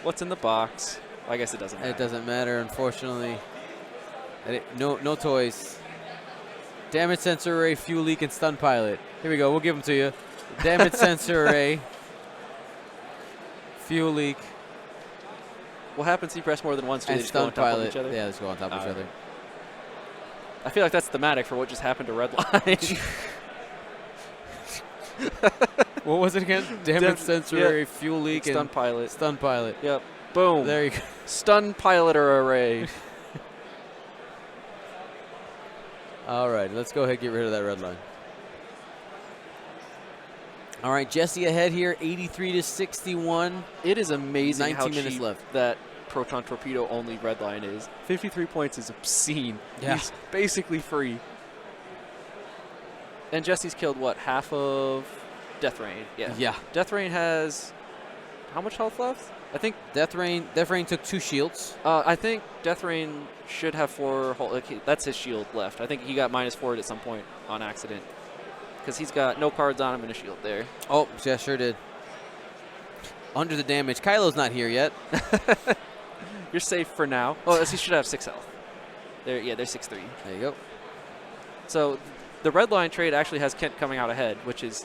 What's in the box? I guess it doesn't matter. It doesn't matter, unfortunately. No toys. Damage sensor array, fuel leak, and stun pilot. Here we go. We'll give them to you. Damage sensor array, fuel leak. What happens if you press more than once? Do they just go stun on top pilot. of each other? Yeah, let's go on top of each other. I feel like that's thematic for what just happened to red line. What was it again? Damage sensor array, fuel leak, and stun pilot. Stun pilot. Yep. Boom. There you go. Stun piloter array. All right, let's go ahead and get rid of that red line. All right, Jesse ahead here, 83 to 61. It is amazing 19 how minutes cheap left. that Proton Torpedo only red line is. 53 points is obscene. Yeah. He's basically free. And Jesse's killed, what, half of Death Rain? Yeah. Death Rain has how much health left? I think Death Rain took 2 shields. I think Death Rain should have 4. That's his shield left. I think he got -4 at some point on accident because he's got no cards on him and a shield there. Oh, yeah, sure did. Under the damage. Kylo's not here yet. You're safe for now. Oh, he should have 6 health. They're 6-3. There you go. So the red line trade actually has Kent coming out ahead, which is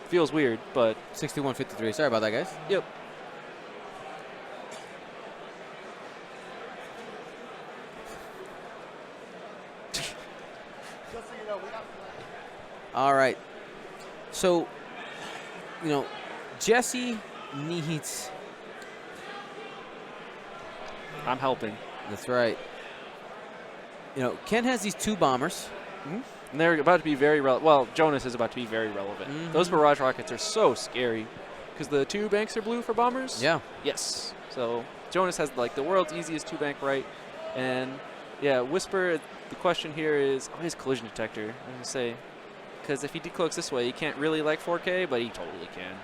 feels weird, but 61-53. Sorry about that, guys. Yep. All right. So, Jesse needs. I'm helping. That's right. Ken has these 2 bombers. Mm-hmm. And they're about to be very relevant. Well, Jonas is about to be very relevant. Mm-hmm. Those Barrage Rockets are so scary because the 2 banks are blue for bombers. Yeah. Yes. So Jonas has like the world's easiest 2-bank right. And yeah, Whisper, the question here is his collision detector. I'm going to say, because if he decloaks this way, he can't really like 4K, but he totally can.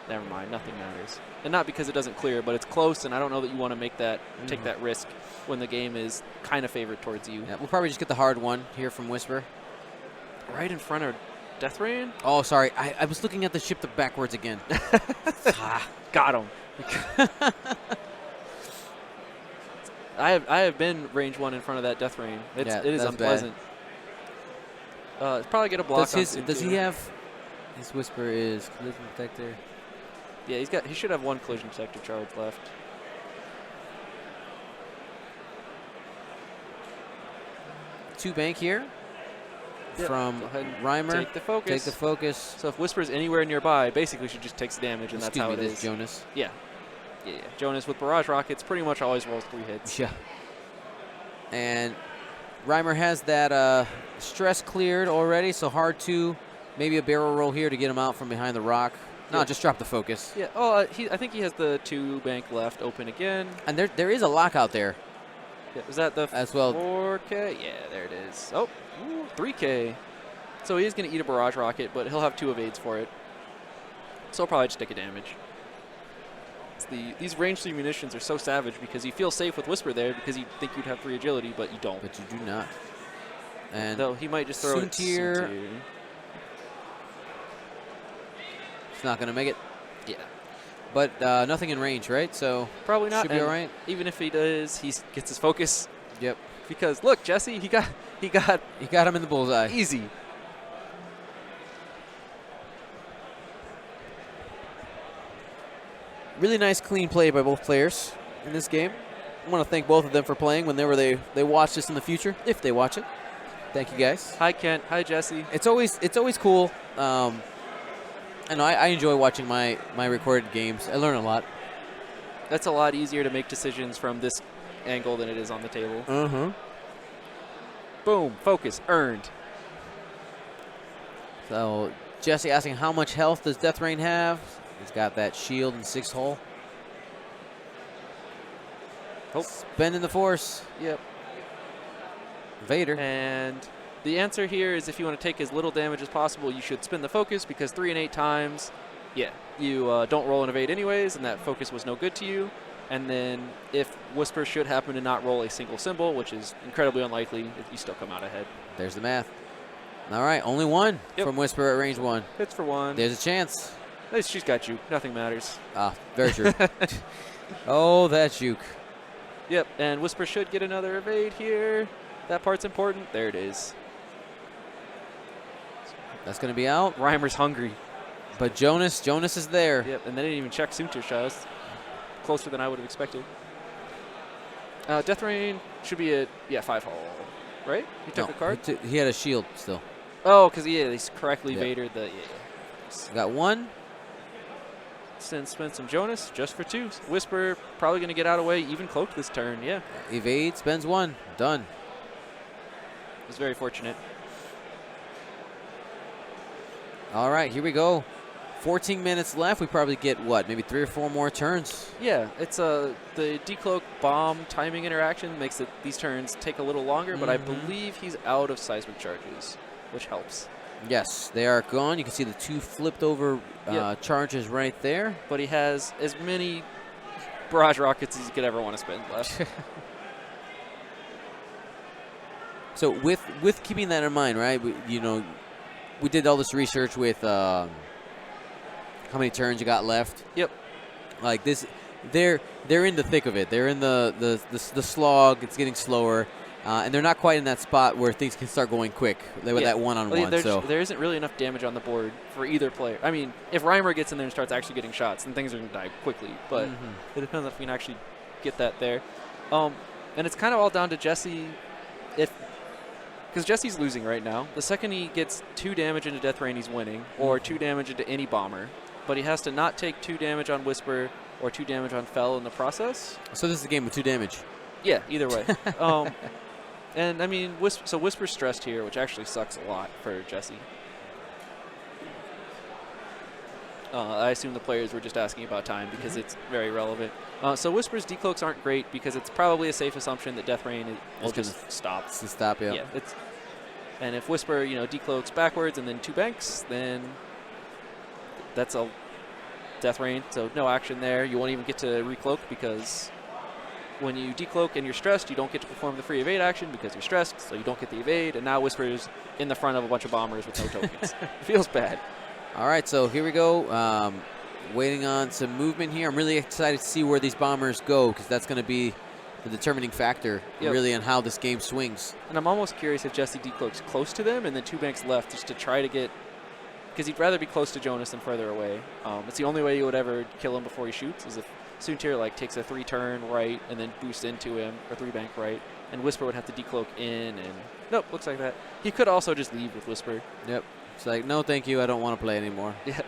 Never mind, nothing matters. And not because it doesn't clear, but it's close, and I don't know that you want to make that take that risk when the game is kind of favored towards you. Yeah, we'll probably just get the hard one here from Whisper. Right in front of Death Rain? Oh, sorry. I was looking at the ship backwards again. Got him. I have been range 1 in front of that Death Rain. It is unpleasant. Probably get a block. Does he have? His Whisper is collision detector. Yeah, he should have 1 collision detector charge left. Two bank here from go ahead and Reimer. Take the focus. Take the focus. So if Whisper's anywhere nearby, basically she just takes the damage, and that's how it is. Jonas. Yeah. Jonas with Barrage Rockets pretty much always rolls 3 hits. Yeah. And Reimer has that stress cleared already, so hard to maybe a barrel roll here to get him out from behind the rock. No, just drop the focus. Yeah. Oh, I think he has the 2 bank left open again. And there is a lockout there. Yeah, is that the as well? 4K? Yeah, there it is. Oh, 3K. So he is going to eat a Barrage Rocket, but he'll have 2 evades for it. So he'll probably just take a damage. These range 3 munitions are so savage because you feel safe with Whisper there because you think you'd have 3 agility, but you don't. But you do not. And though he might just throw it. It's not going to make it. Yeah. But nothing in range, right? So probably not. Should be all right. Even if he does, he gets his focus. Yep. Because look, Jesse, he got him in the bullseye. Easy. Really nice, clean play by both players in this game. I want to thank both of them for playing whenever they watch this in the future, if they watch it. Thank you, guys. Hi, Kent. Hi, Jesse. It's always cool. I know I enjoy watching my recorded games. I learn a lot. That's a lot easier to make decisions from this angle than it is on the table. Boom. Focus. Earned. So Jesse asking how much health does Death Rain have? He's got that shield and 6 hull. Oh. Spending the force. Yep. Vader. And the answer here is if you want to take as little damage as possible, you should spin the focus because 3 and 8 times, you don't roll an evade anyways, and that focus was no good to you. And then if Whisper should happen to not roll a single symbol, which is incredibly unlikely, you still come out ahead. There's the math. All right, only one from Whisper at range 1. Hits for 1. There's a chance. At least she's got juke. Nothing matters. Ah, very true. Oh, that juke. Yep, and Whisper should get another evade here. That part's important. There it is. That's going to be out. Reimer's hungry. But Jonas is there. Yep, and they didn't even check Soontir shots. Closer than I would have expected. Death Rain should be at 5 hull, right? He took a card? He had a shield still. Oh, because he's correctly evaded the... Got 1. Spend some Jonas just for 2. Whisper probably going to get out of the way, even cloaked this turn, yeah. Evade, spends 1. Done. It was very fortunate. All right, here we go. 14 minutes left. We probably get, what, maybe 3 or 4 more turns? Yeah, it's the decloak bomb timing interaction makes these turns take a little longer, but I believe he's out of seismic charges, which helps. Yes, they are gone. You can see the 2 flipped over charges right there. But he has as many barrage rockets as he could ever want to spend left. So with keeping that in mind, right, we did all this research with how many turns you got left. Yep. Like this, they're in the thick of it. They're in the slog. It's getting slower. And they're not quite in that spot where things can start going quick with that one-on-one. So there isn't really enough damage on the board for either player. I mean, if Reimer gets in there and starts actually getting shots, then things are going to die quickly. But it depends if we can actually get that there. And it's kind of all down to Jesse. Because Jesse's losing right now. The second he gets 2 damage into Death Rain, he's winning, or 2 damage into any bomber. But he has to not take 2 damage on Whisper or 2 damage on Fell in the process. So this is a game with 2 damage. Yeah, either way. And, I mean, Whisper's stressed here, which actually sucks a lot for Jesse. I assume the players were just asking about time because it's very relevant. So Whisper's decloaks aren't great because it's probably a safe assumption that Death Rain will just stop. Stop, yeah. Yeah, and if Whisper, decloaks backwards and then 2 banks, then that's a Death Rain. So no action there. You won't even get to recloak because when you decloak and you're stressed, you don't get to perform the free evade action because you're stressed, so you don't get the evade. And now Whisper's in the front of a bunch of bombers with no tokens. It feels bad. All right, so here we go. Waiting on some movement here. I'm really excited to see where these bombers go because that's going to be the determining factor really on how this game swings. And I'm almost curious if Jesse decloaks close to them and then 2 banks left just to try to get, because he'd rather be close to Jonas than further away. It's the only way you would ever kill him before he shoots is if Soontir takes a 3-turn right and then boosts into him, or 3-bank right, and Whisper would have to decloak in, and nope, looks like that. He could also just leave with Whisper. Yep. It's like, no, thank you. I don't want to play anymore. Yeah.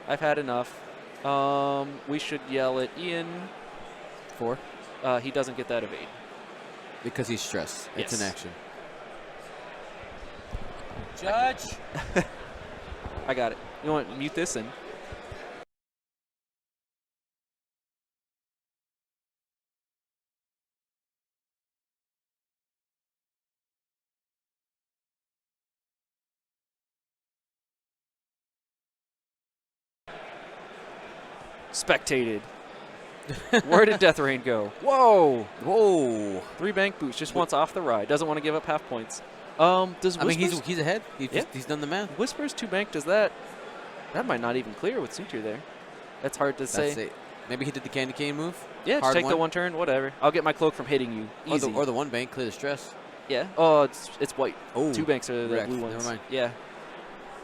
I've had enough. We should yell at Ian. 4? He doesn't get that evade. Because he's stressed. Yes. It's an action. Judge! I got it. You want to mute this and... Spectated. Where did Death Rain go? Whoa! Whoa! 3-bank boost. Just wants off the ride. Doesn't want to give up half points. Does Whisper's, I mean, he's ahead. He's done the math. Whisper's 2-bank, does that... That might not even clear with Soontir there. That's hard to say. Maybe he did the candy cane move. Yeah, just take the 1 turn, whatever. I'll get my cloak from hitting you. Easy. Or the 1 bank, clear the stress. Yeah. Oh, it's white. Oh, 2 banks are the blue ones. Never mind. Yeah.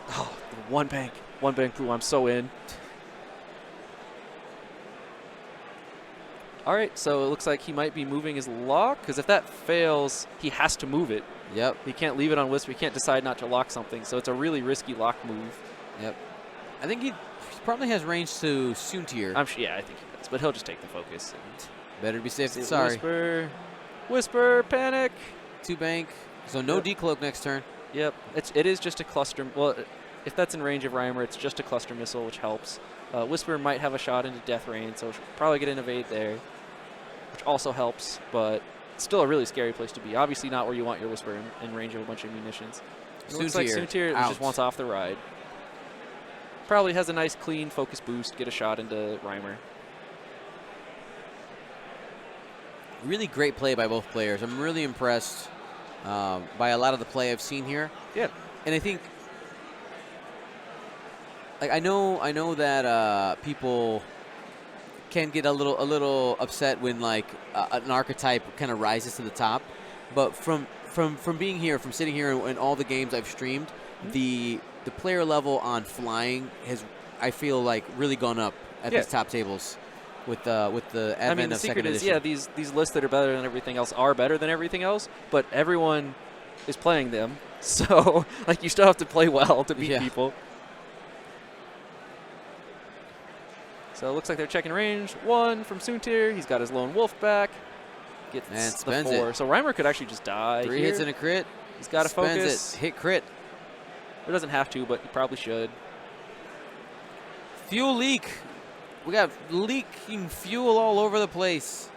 Oh, 1 bank. 1 bank blue. I'm so in. All right, so it looks like he might be moving his lock, because if that fails, he has to move it. Yep. He can't leave it on Whisper. He can't decide not to lock something, so it's a really risky lock move. Yep. I think he probably has range to Soontir. Yeah, I think he does, but he'll just take the focus. And better be safe than sorry. Whisper, panic. 2 bank, so no decloak next turn. Yep, it is just a cluster. Well, if that's in range of Reimer, it's just a cluster missile, which helps. Whisper might have a shot into Death Rain, so she'll probably get an evade there, which also helps, but still a really scary place to be. Obviously not where you want your Whisper in range of a bunch of munitions. It looks like Soontir just wants off the ride. Probably has a nice clean focus boost, get a shot into Reimer. really great play by both players. I'm really impressed by a lot of the play I've seen here. Yeah. And I think, like, I know that people can get a little upset when like an archetype kind of rises to the top, but from being here, from sitting here in all the games I've streamed, the player level on flying has, I feel like, really gone up at these top tables with the advent the of secret second is, edition. these lists that are better than everything else are better than everything else, but everyone is playing them, so like you still have to play well to beat people. So it looks like they're checking range. 1 from Soontir. He's got his lone wolf back. Gets the 4. So Reimer could actually just die 3 here. hits and a crit. He's got to focus. It. Hit crit. He doesn't have to, but he probably should. Fuel leak. We got leaking fuel all over the place.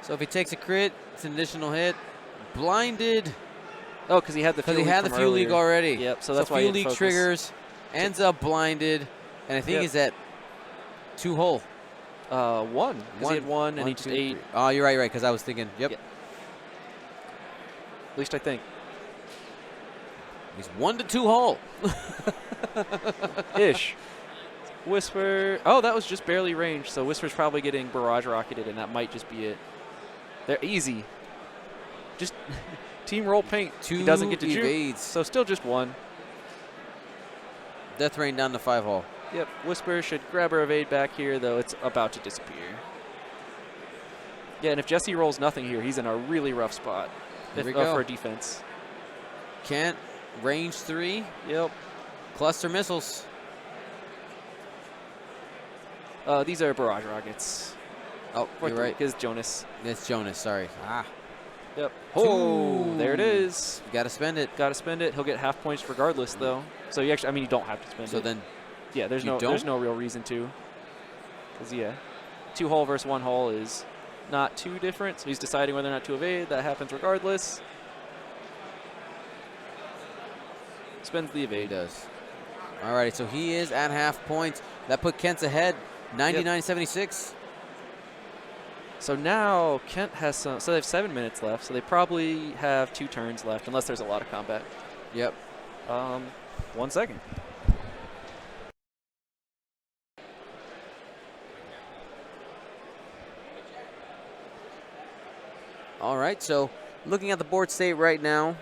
So if he takes a crit, it's an additional hit. Blinded. Oh, because he had the fuel leak. Because he had the fuel leak already. Yep. So that's why fuel leak triggers. Ends up blinded, and I think he's at 2 hull. 1. Because he had 1 and he just 8. Oh, you're right, because I was thinking, yep. At least I think. He's 1 to 2 hull. Ish. Whisper. Oh, that was just barely ranged, so Whisper's probably getting barrage rocketed, and that might just be it. They're easy. Just team roll paint. 2 he doesn't get to evades. So still just 1. Death rain down to 5 hull. Yep, Whisper should grab her evade back here, though it's about to disappear. Yeah, and if Jesse rolls nothing here, he's in a really rough spot for a defense. Can't. Range 3. Yep. Cluster missiles. These are barrage rockets. Oh, you're right. Because Jonas. It's Jonas, sorry. Yep. Oh, there it is. You got to spend it. Got to spend it. He'll get half points regardless, though. So you actually, you don't have to spend it. So then, yeah, there's no real reason to. Because 2 hull versus 1 hull is not too different. So he's deciding whether or not to evade. That happens regardless. Spends the evade. He does. All right, so he is at half points. That put Kent's ahead, 99-76. So now Kent has some. So they have 7 minutes left. So they probably have 2 turns left, unless there's a lot of combat. Yep. 1 second. All right, so looking at the board state right now,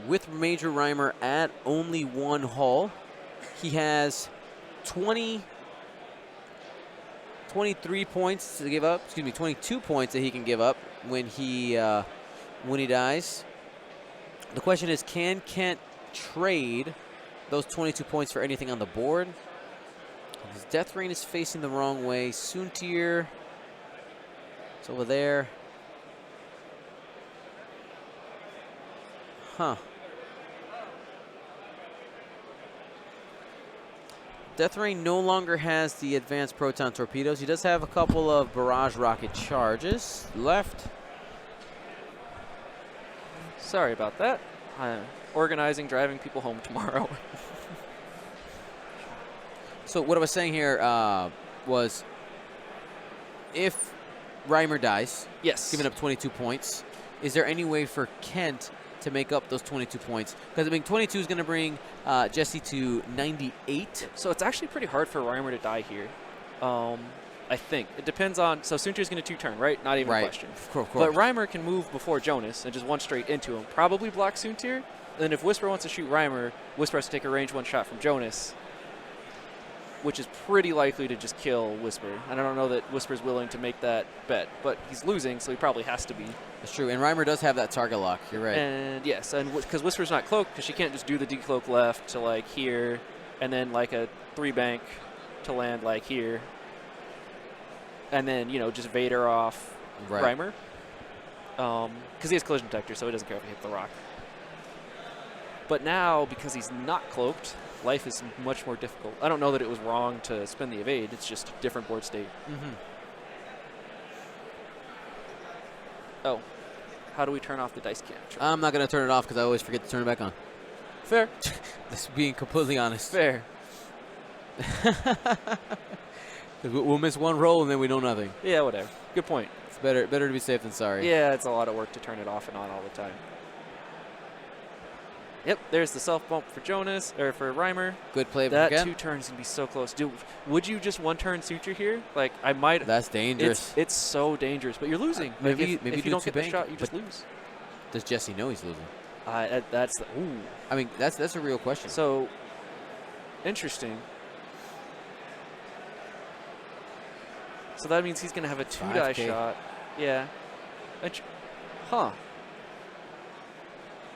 with Major Reimer at only 1 hull, he has 23 points to give up. Excuse me, 22 points that he can give up when he dies. The question is, can Kent trade those 22 points for anything on the board? His death rain is facing the wrong way. Soontir, it's over there. Huh. Death Rain no longer has the advanced proton torpedoes. He does have a couple of barrage rocket charges left. Sorry about that. I'm organizing, driving people home tomorrow. So what I was saying here was, if Reimer dies, giving up 22 points, is there any way for Kent to make up those 22 points? Because 22 is going to bring Jesse to 98. So it's actually pretty hard for Reimer to die here. I think it depends on. So Soontir's going to 2-turn, right? Not even a question. Of course. But Reimer can move before Jonas and just 1 straight into him. Probably block Soontir. Then if Whisper wants to shoot Reimer, Whisper has to take a range 1 shot from Jonas, which is pretty likely to just kill Whisper. And I don't know that Whisper's willing to make that bet, but he's losing, so he probably has to be. That's true, and Reimer does have that target lock. You're right. And yes, and because Whisper's not cloaked, because she can't just do the decloak left to like here, and then like a 3-bank to land like here, and then just Vader off Reimer. Because he has collision detector, so he doesn't care if he hits the rock. But now, because he's not cloaked, life is much more difficult. I don't know that it was wrong to spend the evade. It's just different board state. Oh, how do we turn off the dice capture? I'm not going to turn it off because I always forget to turn it back on. Fair. Just being completely honest. Fair. We'll miss 1 roll and then we know nothing. Yeah, whatever. Good point. It's better to be safe than sorry. Yeah, it's a lot of work to turn it off and on all the time. Yep, there's the self bump for Jonas, or for Reimer. Good play. That again. 2 turns can be so close. Dude, would you just 1-turn suture here? Like, I might. That's dangerous. It's so dangerous, but you're losing. Maybe if you don't get the shot, you just lose. Does Jesse know he's losing? That's the, ooh. I mean, that's a real question. So, interesting. So that means he's going to have a 2-die 5K. shot. Yeah. Huh.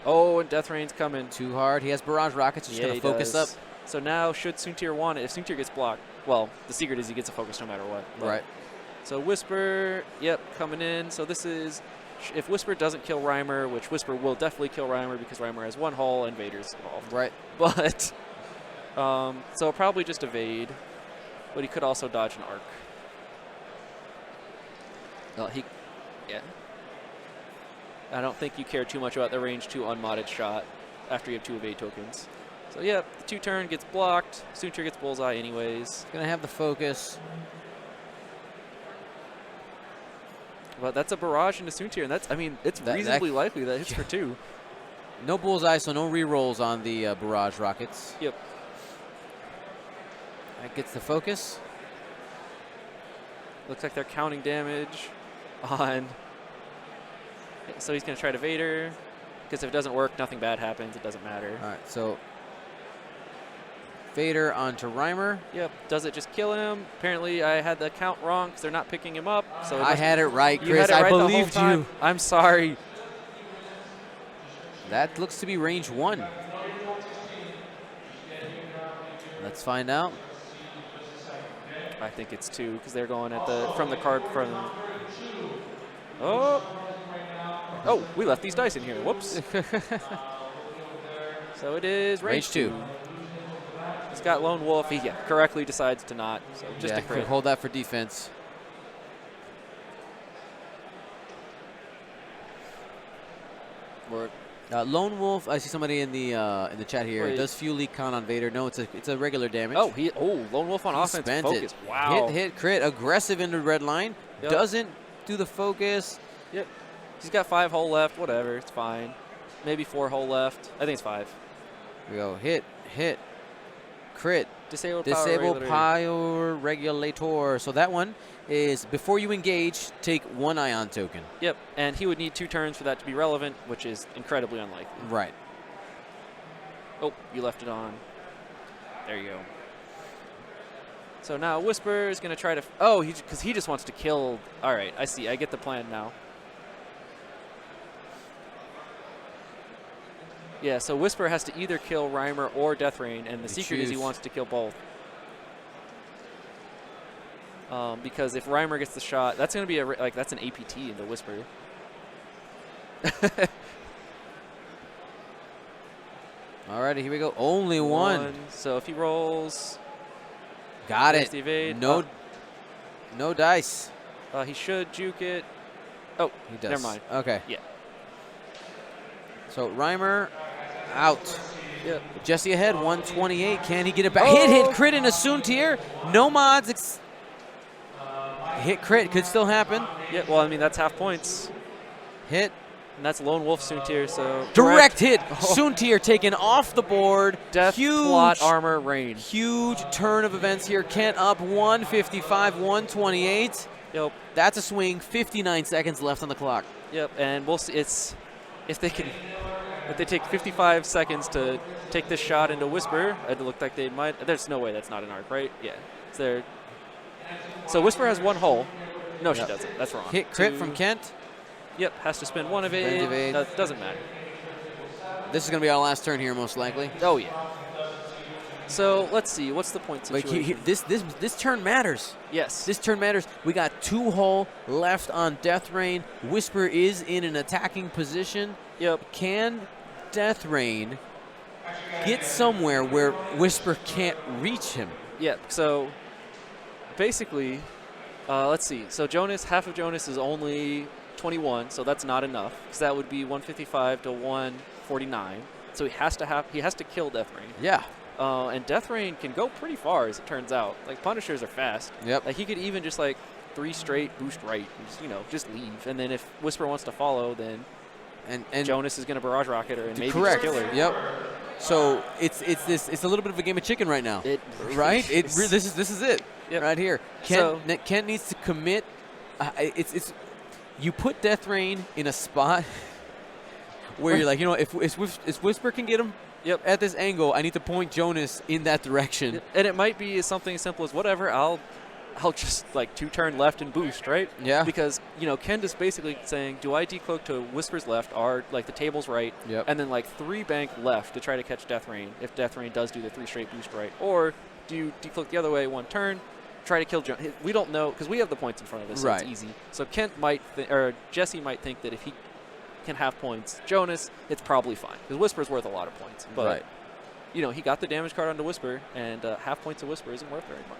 Oh, and Death Rain's coming. Too hard. He has barrage rockets. Just going to focus up. So now, should Soontir want it? If Soontir gets blocked, well, the secret is he gets a focus no matter what. Right. So Whisper, yep, coming in. So this is, if Whisper doesn't kill Reimer, which Whisper will definitely kill Reimer because Reimer has 1 hull and Vader's involved. Right. But, so probably just evade, but he could also dodge an arc. Well, yeah. I don't think you care too much about the range 2 unmodded shot after you have 2 evade tokens. So yeah, the 2-turn gets blocked. Soontir gets bullseye anyways. Going to have the focus. But that's a barrage into Soontir, and that's, I mean, it's reasonably likely that hits for 2. No bullseye, so no rerolls on the barrage rockets. Yep. That gets the focus. Looks like they're counting damage on. So he's going to try to Vader, because if it doesn't work, nothing bad happens. It doesn't matter. All right, so Vader onto Reimer. Yep. Does it just kill him? Apparently, I had the count wrong because they're not picking him up. So I had it right, Chris. You had it right I the believed whole time. you. I'm sorry. That looks to be range 1. Let's find out. I think it's 2 because they're going at the from the card from. Oh. Oh, we left these dice in here. Whoops. So it is range 2. He's got Lone Wolf. He correctly decides to not. So just a crit. Hold that for defense. Lone Wolf. I see somebody in the chat here. Wait. Does fuel leak count on Vader? No, it's a regular damage. Oh, Lone Wolf on offense. Spent Focus. it. Wow. Hit, crit, aggressive into red line. Yep. Doesn't do the focus. Yep. He's got 5 hull left. Whatever. It's fine. Maybe 4 hull left. I think it's 5. Here we go. Hit, crit. Disable power regulator. So that one is before you engage, take 1 ion token. Yep, and he would need 2 turns for that to be relevant, which is incredibly unlikely. Right. Oh, you left it on. There you go. So now Whisper is going to try to. Oh, because he just wants to kill. All right, I see. I get the plan now. Yeah, so Whisper has to either kill Reimer or Death Rain, and the secret is he wants to kill both. Because if Reimer gets the shot, that's going to be that's an APT into Whisper. Alrighty, here we go. Only one. So if he rolls, got it. The evade. No dice. He should juke it. Oh, he does. Never mind. Okay. Yeah. So Reimer out. Yep. Jesse ahead, 128. Can he get it back? Hit, crit into Soontir. No mods. Hit, crit could still happen. Yeah, well, I mean, that's half points. Hit. And that's Lone Wolf Soontir, so. Direct hit. Soontir taken off the board. Death, huge plot, armor, rain. Huge turn of events here. Kent up 155, 128. Yep. That's a swing. 59 seconds left on the clock. Yep, and we'll see. If they take 55 seconds to take this shot into Whisper, it looked like they might. There's no way that's not an arc, right? Yeah. So Whisper has 1 hull. No, she doesn't. That's wrong. Hit crit from Kent. Yep, has to spend 1 evade. No, doesn't matter. This is going to be our last turn here, most likely. Oh, yeah. So let's see. What's the point situation? This turn matters. Yes. This turn matters. We got 2 hull left on Death Rain. Whisper is in an attacking position. Yep. Can Death Rain get somewhere where Whisper can't reach him? Yep. So basically, let's see. So half of Jonas is only 21, so that's not enough. Because that would be 155 to 149. So he has to kill Death Rain. Yeah. And Death Rain can go pretty far, as it turns out. Like, Punishers are fast. Yep. Like, he could even just, 3 straight boost right. Just leave. And then if Whisper wants to follow, then and Jonas is going to barrage rocket her and maybe correct. just kill her. Yep. So it's a little bit of a game of chicken right now. Right? This is it. Yep. Right here. Kent needs to commit. You put Death Rain in a spot where you're like, if Whisper can get him at this angle, I need to point Jonas in that direction. Yep. And it might be something as simple as whatever, I'll just like 2-turn left and boost, right? Yeah. Because, Ken is basically saying, do I decloak to Whisper's left, or like the table's right, and then like 3 bank left to try to catch Death Rain if Death Rain does do the 3 straight boost right? Or do you decloak the other way 1 turn, try to kill Jonas? We don't know because we have the points in front of us, so it's easy. So Kent might or Jesse might think that if he can have points Jonas, it's probably fine because Whisper's worth a lot of points. But he got the damage card onto Whisper, and half points of Whisper isn't worth very much.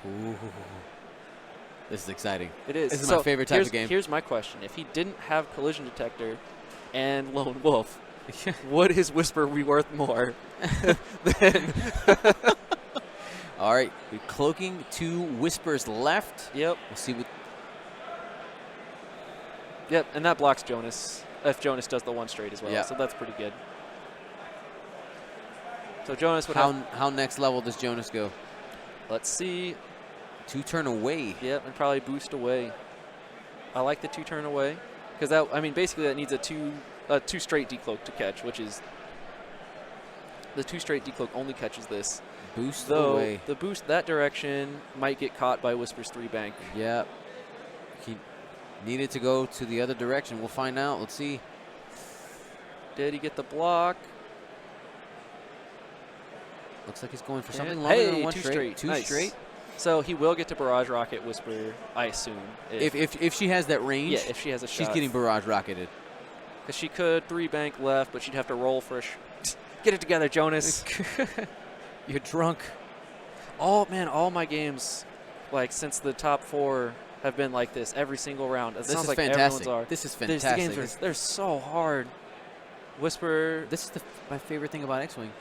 Ooh. This is exciting. It is. This is my favorite type of game. Here's my question. If he didn't have Collision Detector and Lone Wolf, would his Whisper be worth more than... All right. We're cloaking to Whisper's left. Yep. We'll see what... Yep, and that blocks Jonas if Jonas does the 1 straight as well. Yep. So that's pretty good. So Jonas would how next level does Jonas go? Let's see. 2-turn away. Yep, and probably boost away. I like the 2-turn away because basically that needs a 2 straight decloak to catch, which is the 2 straight decloak only catches this. Boost away. The boost that direction might get caught by Whisper's 3 bank. Yeah. He needed to go to the other direction. We'll find out. Let's see. Did he get the block? Looks like he's going for something longer than 1 2 straight. Two straight. So he will get to barrage rocket Whisper, I assume. If she has that range, yeah, if she has a shot. She's getting barrage rocketed. Because she could 3 bank left, but she'd have to roll for a get it together, Jonas. You're drunk. All my games, like since the top 4, have been like this every single round. It sounds like fantastic. Everyone's are. This is fantastic. The games they're so hard. Whisper. This is my favorite thing about X-Wing.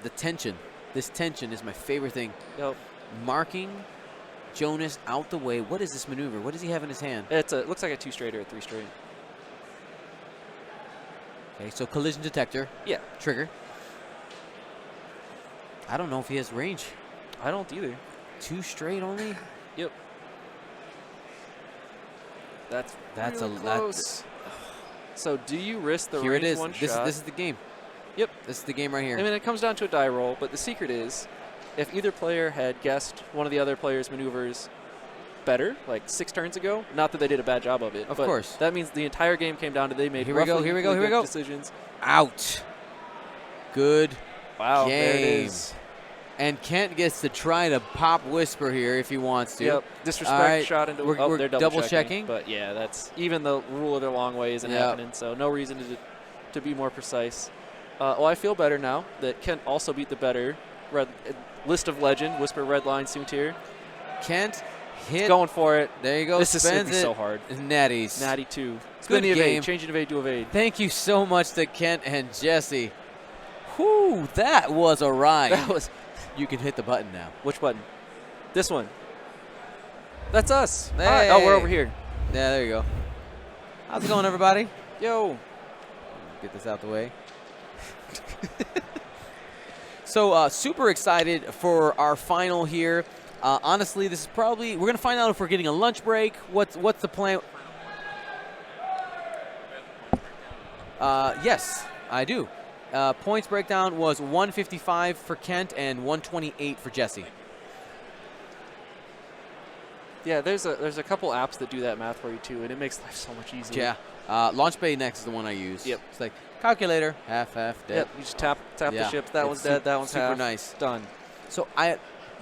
The tension. This tension is my favorite thing. Yep. Marking Jonas out the way. What is this maneuver? What does he have in his hand? It looks like a 2 straight or a 3 straight. Okay, so collision detector. Yeah. Trigger. I don't know if he has range. I don't either. 2 straight only? Yep. That's really close. So do you risk the Here range it is. 1 shot? This is the game. Yep. This is the game right here. I mean, it comes down to a die roll, but the secret is if either player had guessed one of the other player's maneuvers better, like 6 turns ago, not that they did a bad job of it. Of course. That means the entire game came down to they made here we go. Decisions. Out. Good Wow, game. there it is. And Kent gets to try to pop Whisper here if he wants to. Yep. Disrespect shot into we're they're double checking. But yeah, that's even the rule of their long way isn't happening, so no reason to be more precise. Well, I feel better now that Kent also beat the better list of legend, Whisper Red Line Soontir. Kent hit. He's going for it. There you go. This is going to be so hard. Natties. Natty 2. Good game. Evade. Changing evade to evade. Thank you so much to Kent and Jesse. Whew, that was a ride. That was. You can hit the button now. Which button? This one. That's us. Hey. All right. Oh, we're over here. Yeah, there you go. How's it going, everybody? Yo. Get this out the way. So super excited for our final here. Honestly, this is probably, we're going to find out if we're getting a lunch break. What's the plan? Yes, I do. Points breakdown was 155 for Kent and 128 for Jesse. Yeah, there's a couple apps that do that math for you too, and it makes life so much easier. Yeah. Launch Bay Next is the one I use. Yep. It's like calculator, half, dead. Yep. You just tap the ships. That one's dead. That one's super half. Nice. Done. So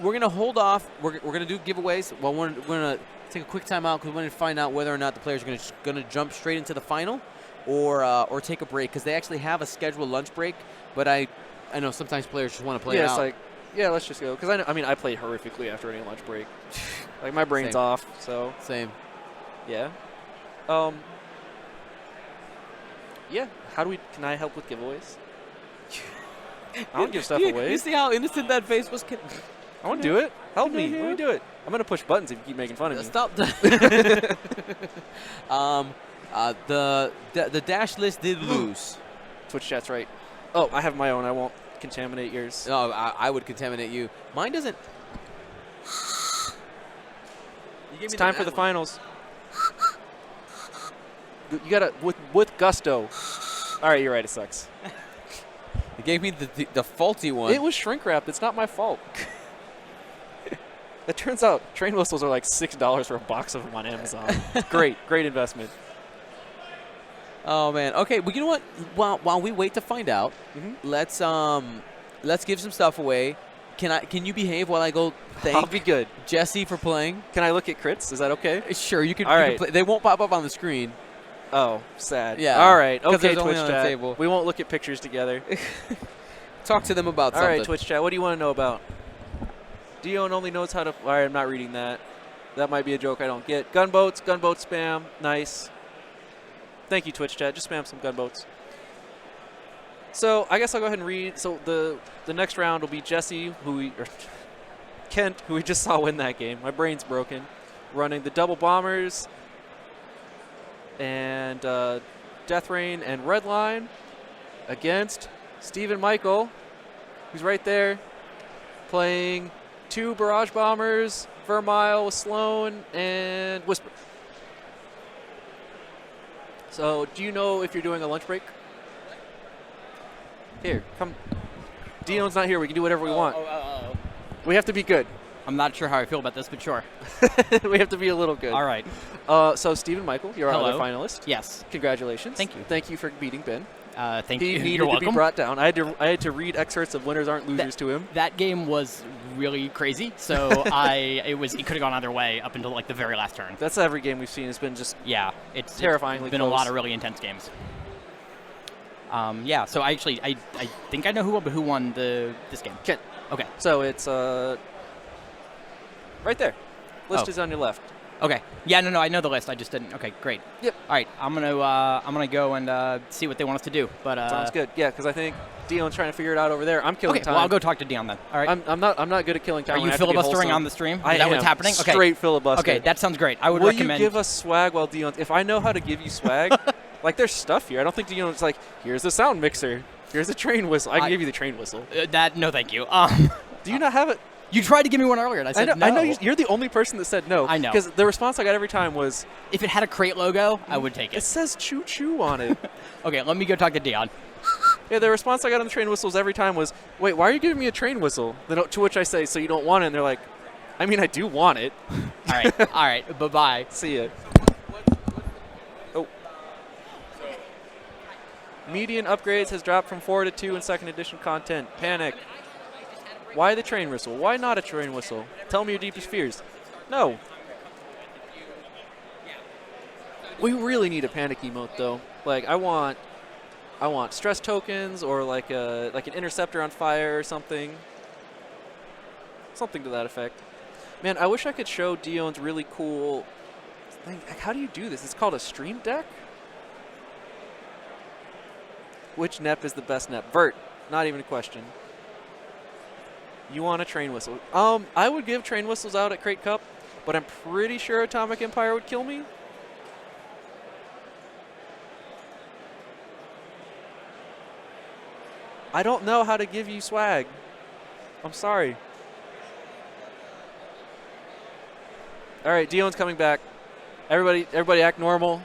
we're gonna hold off. We're gonna do giveaways. Well, we're gonna take a quick timeout because we want to find out whether or not the players are gonna jump straight into the final, or take a break because they actually have a scheduled lunch break. But I know sometimes players just want to play it out. It's like, yeah, let's just go. Because I played horrifically after any lunch break. Like my brain's off. So same. Yeah. Yeah. Can I help with giveaways? I don't give stuff away. You see how innocent that face was? I want to do it. Help me. Let me do it. I'm going to push buttons if you keep making fun of me. Stop. The dash list did lose. Twitch chat's right. Oh, I have my own. I won't contaminate yours. No, I would contaminate you. Mine doesn't. It's time for the finals. You got to, with gusto. All right, you're right. It sucks. You gave me the faulty one. It was shrink wrapped. It's not my fault. It turns out train whistles are like $6 for a box of them on Amazon. Great investment. Oh man. Okay, well, you know what? While we wait to find out, let's give some stuff away. Can you behave while I go thank I'll be good. Jesse for playing? Can I look at crits? Is that okay? Sure, you can. All right. Can play. They won't pop up on the screen. Oh, sad. Yeah. All right. Okay, Twitch chat. table. We won't look at pictures together. Talk to them about something. All right, Twitch chat. What do you want to know about? Dion only knows how to. All right, I'm not reading that. That might be a joke I don't get. Gunboat spam. Nice. Thank you, Twitch chat. Just spam some gunboats. So I guess I'll go ahead and read. So the next round will be Jesse, Kent, who we just saw win that game. My brain's broken. Running the double bombers and Death Rain and Redline against Stephen Michael, who's right there, playing 2 barrage bombers, Vermile with Sloan, and Whisper. So, do you know if you're doing a lunch break? Here, come. Dion's not here. We can do whatever we want. We have to be good. I'm not sure how I feel about this, but sure. We have to be a little good. All right. So, Stephen Michael, you're our other finalist. Yes. Congratulations. Thank you. Thank you for beating Ben. Thank he you. He needed You're to welcome. be brought down. I had to read excerpts of Winners Aren't Losers to him. That game was really crazy, so it could have gone either way up until like the very last turn. That's every game we've seen. It's been just it's terrifyingly been close. a lot of really intense games. Yeah. So I think I know who won this game. Kent. Okay. So it's right there. List is on your left. Okay. Yeah. No. I know the list. I just didn't. Okay. Great. Yep. All right. I'm gonna go and see what they want us to do. But sounds good. Yeah, because I think Dion's trying to figure it out over there. I'm killing time. Well, I'll go talk to Dion then. All right. I'm not good at killing time. Are you filibustering on the stream? Is that what's happening? Okay. Straight filibuster. Okay. That sounds great. I would Will recommend. you give us swag while Dion? If I know how to give you swag, like there's stuff here. I don't think Dion's like, here's the sound mixer. Here's the train whistle. I can give you the train whistle. No, thank you. Do you not have it? You tried to give me one earlier, and I said no. I know you're the only person that said no. I know. Because the response I got every time was, if it had a crate logo, I would take it. It says choo choo on it. Okay, let me go talk to Dion. Yeah, the response I got on the train whistles every time was, wait, why are you giving me a train whistle? To which I say, so you don't want it? And they're like, I mean, I do want it. All right, bye-bye. See ya. Oh. Median upgrades has dropped from 4 to 2 in 2nd edition content. Panic. Why the train whistle? Why not a train whistle? Tell me your deepest fears. No. We really need a panic emote though. Like I want stress tokens or like an interceptor on fire or something. Something to that effect. Man, I wish I could show Dion's really cool thing. Like, how do you do this? It's called a stream deck? Which NEP is the best NEP? Vert. Not even a question. You want a train whistle. I would give train whistles out at Crate Cup, but I'm pretty sure Atomic Empire would kill me. I don't know how to give you swag. I'm sorry. All right, Dion's coming back. Everybody act normal.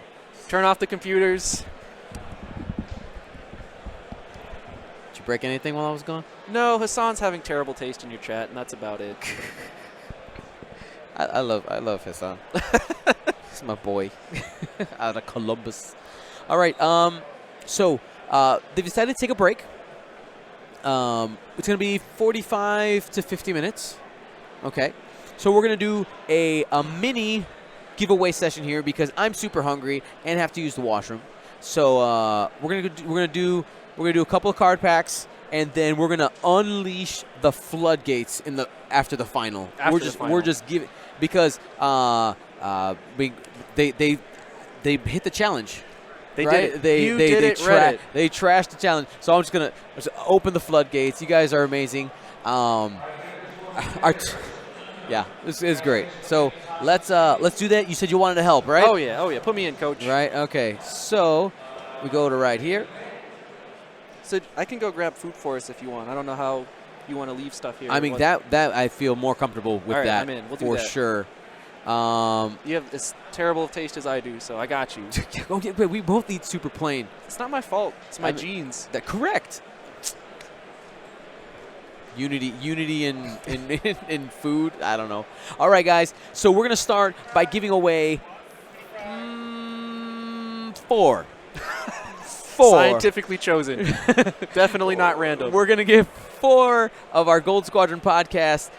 Turn off the computers. Did you break anything while I was gone? No, Hassan's having terrible taste in your chat, and that's about it. I love Hassan. He's my boy out of Columbus. All right. So they've decided to take a break. It's going to be 45 to 50 minutes. Okay. So we're going to do a mini giveaway session here because I'm super hungry and have to use the washroom. So we're gonna do a couple of card packs. And then we're gonna unleash the floodgates after the final. We're just giving because they hit the challenge. They right? did it. They trashed the challenge. So I'm just gonna open the floodgates. You guys are amazing. Yeah, this is great. So let's do that. You said you wanted to help, right? Oh yeah. Put me in, coach. Right. Okay. So we go to right here. So I can go grab food for us if you want. I don't know how you want to leave stuff here. I mean that I feel more comfortable with All right, that I'm in. We'll do for that. sure. You have as terrible of taste as I do, so I got you. Okay, but we both eat super plain. It's not my fault. It's my genes. That correct. Unity in food. I don't know. All right, guys. So we're gonna start by giving away 4. 4. Scientifically chosen. Definitely not random. We're gonna give 4 of our Gold Squadron podcast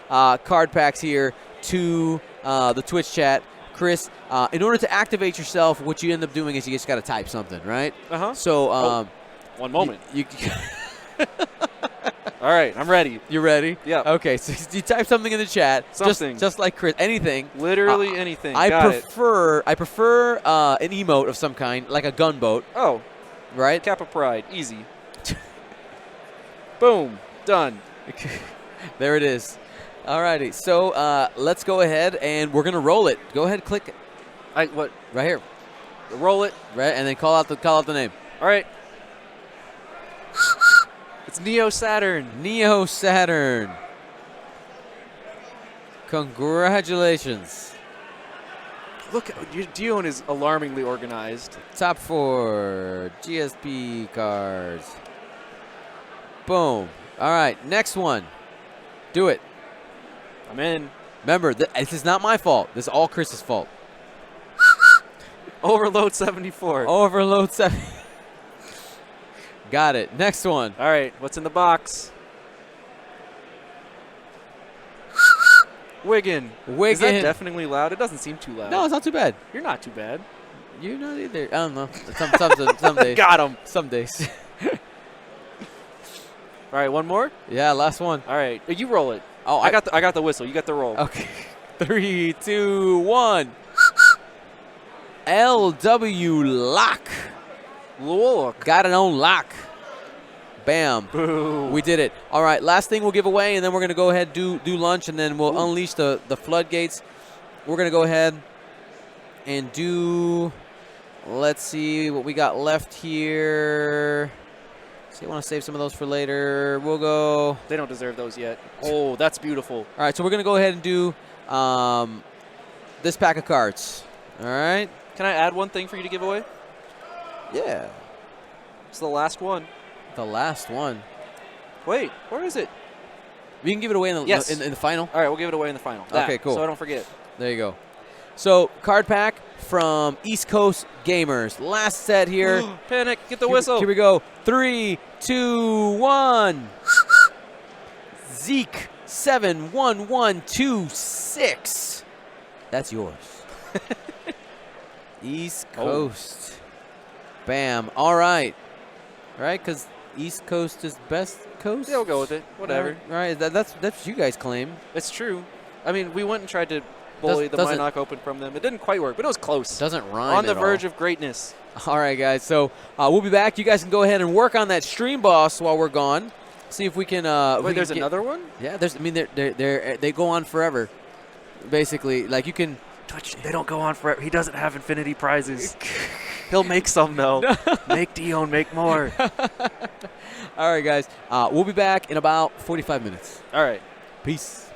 card packs here to the Twitch chat. Chris, in order to activate yourself, what you end up doing is you just got to type something, right? Uh-huh. So, one moment. You All right, I'm ready. You ready? Yeah. Okay, so you type something in the chat. Something. Just like Chris. Anything. Literally anything. I Got prefer an emote of some kind, like a gunboat. Oh. Right? Cap of Pride. Easy. Boom. Done. There it is. All righty. So let's go ahead and we're gonna roll it. Go ahead, click it. What? Right here. Roll it. Right, and then call out the name. All right. It's Neo Saturn. Neo Saturn. Congratulations. Look, Dion is alarmingly organized. Top 4 GSP cards. Boom. All right, next one. Do it. I'm in. Remember, this is not my fault. This is all Chris's fault. Overload 74. Overload 7. Got it. Next one. All right, what's in the box? Wiggin. Is that deafeningly loud? It doesn't seem too loud. No, it's not too bad. You're not too bad. You're not either. I don't know. Some days. Got him. Some days. All right, one more? Yeah, last one. All right, you roll it. Oh, I got the whistle. You got the roll. Okay. 3, 2, 1. LW Lock. Look. Got it on lock. Bam. Boo. We did it. All right, last thing we'll give away, and then we're going to go ahead and do lunch, and then we'll unleash the floodgates. We're going to go ahead and do, let's see what we got left here. So you want to save some of those for later. We'll go. They don't deserve those yet. Oh, that's beautiful. All right, so we're going to go ahead and do this pack of cards. All right. Can I add one thing for you to give away? Yeah. It's the last one. The last one. Wait, where is it? We can give it away in the, yes. in the final. All right, we'll give it away in the final. Okay, cool. So I don't forget. There you go. So, card pack from East Coast Gamers. Last set here. Panic, get the whistle. Here we go. 3, 2, 1. Zeke 71126. That's yours. East Coast. Bam. All right. Right? Because East Coast is best coast? Yeah, we'll go with it. Whatever. All right. That's what you guys claim. It's true. I mean, we went and tried to bully the Minoc Open from them. It didn't quite work, but it was close. Doesn't rhyme on the at verge all. of greatness. All right, guys. So we'll be back. You guys can go ahead and work on that stream boss while we're gone. See if we can. Wait, there's another one? Yeah. There's. I mean, they go on forever. Basically, like you can. Twitch, they don't go on forever. He doesn't have infinity prizes. He'll make some, though. Make Dion make more. All right, guys. We'll be back in about 45 minutes. All right. Peace.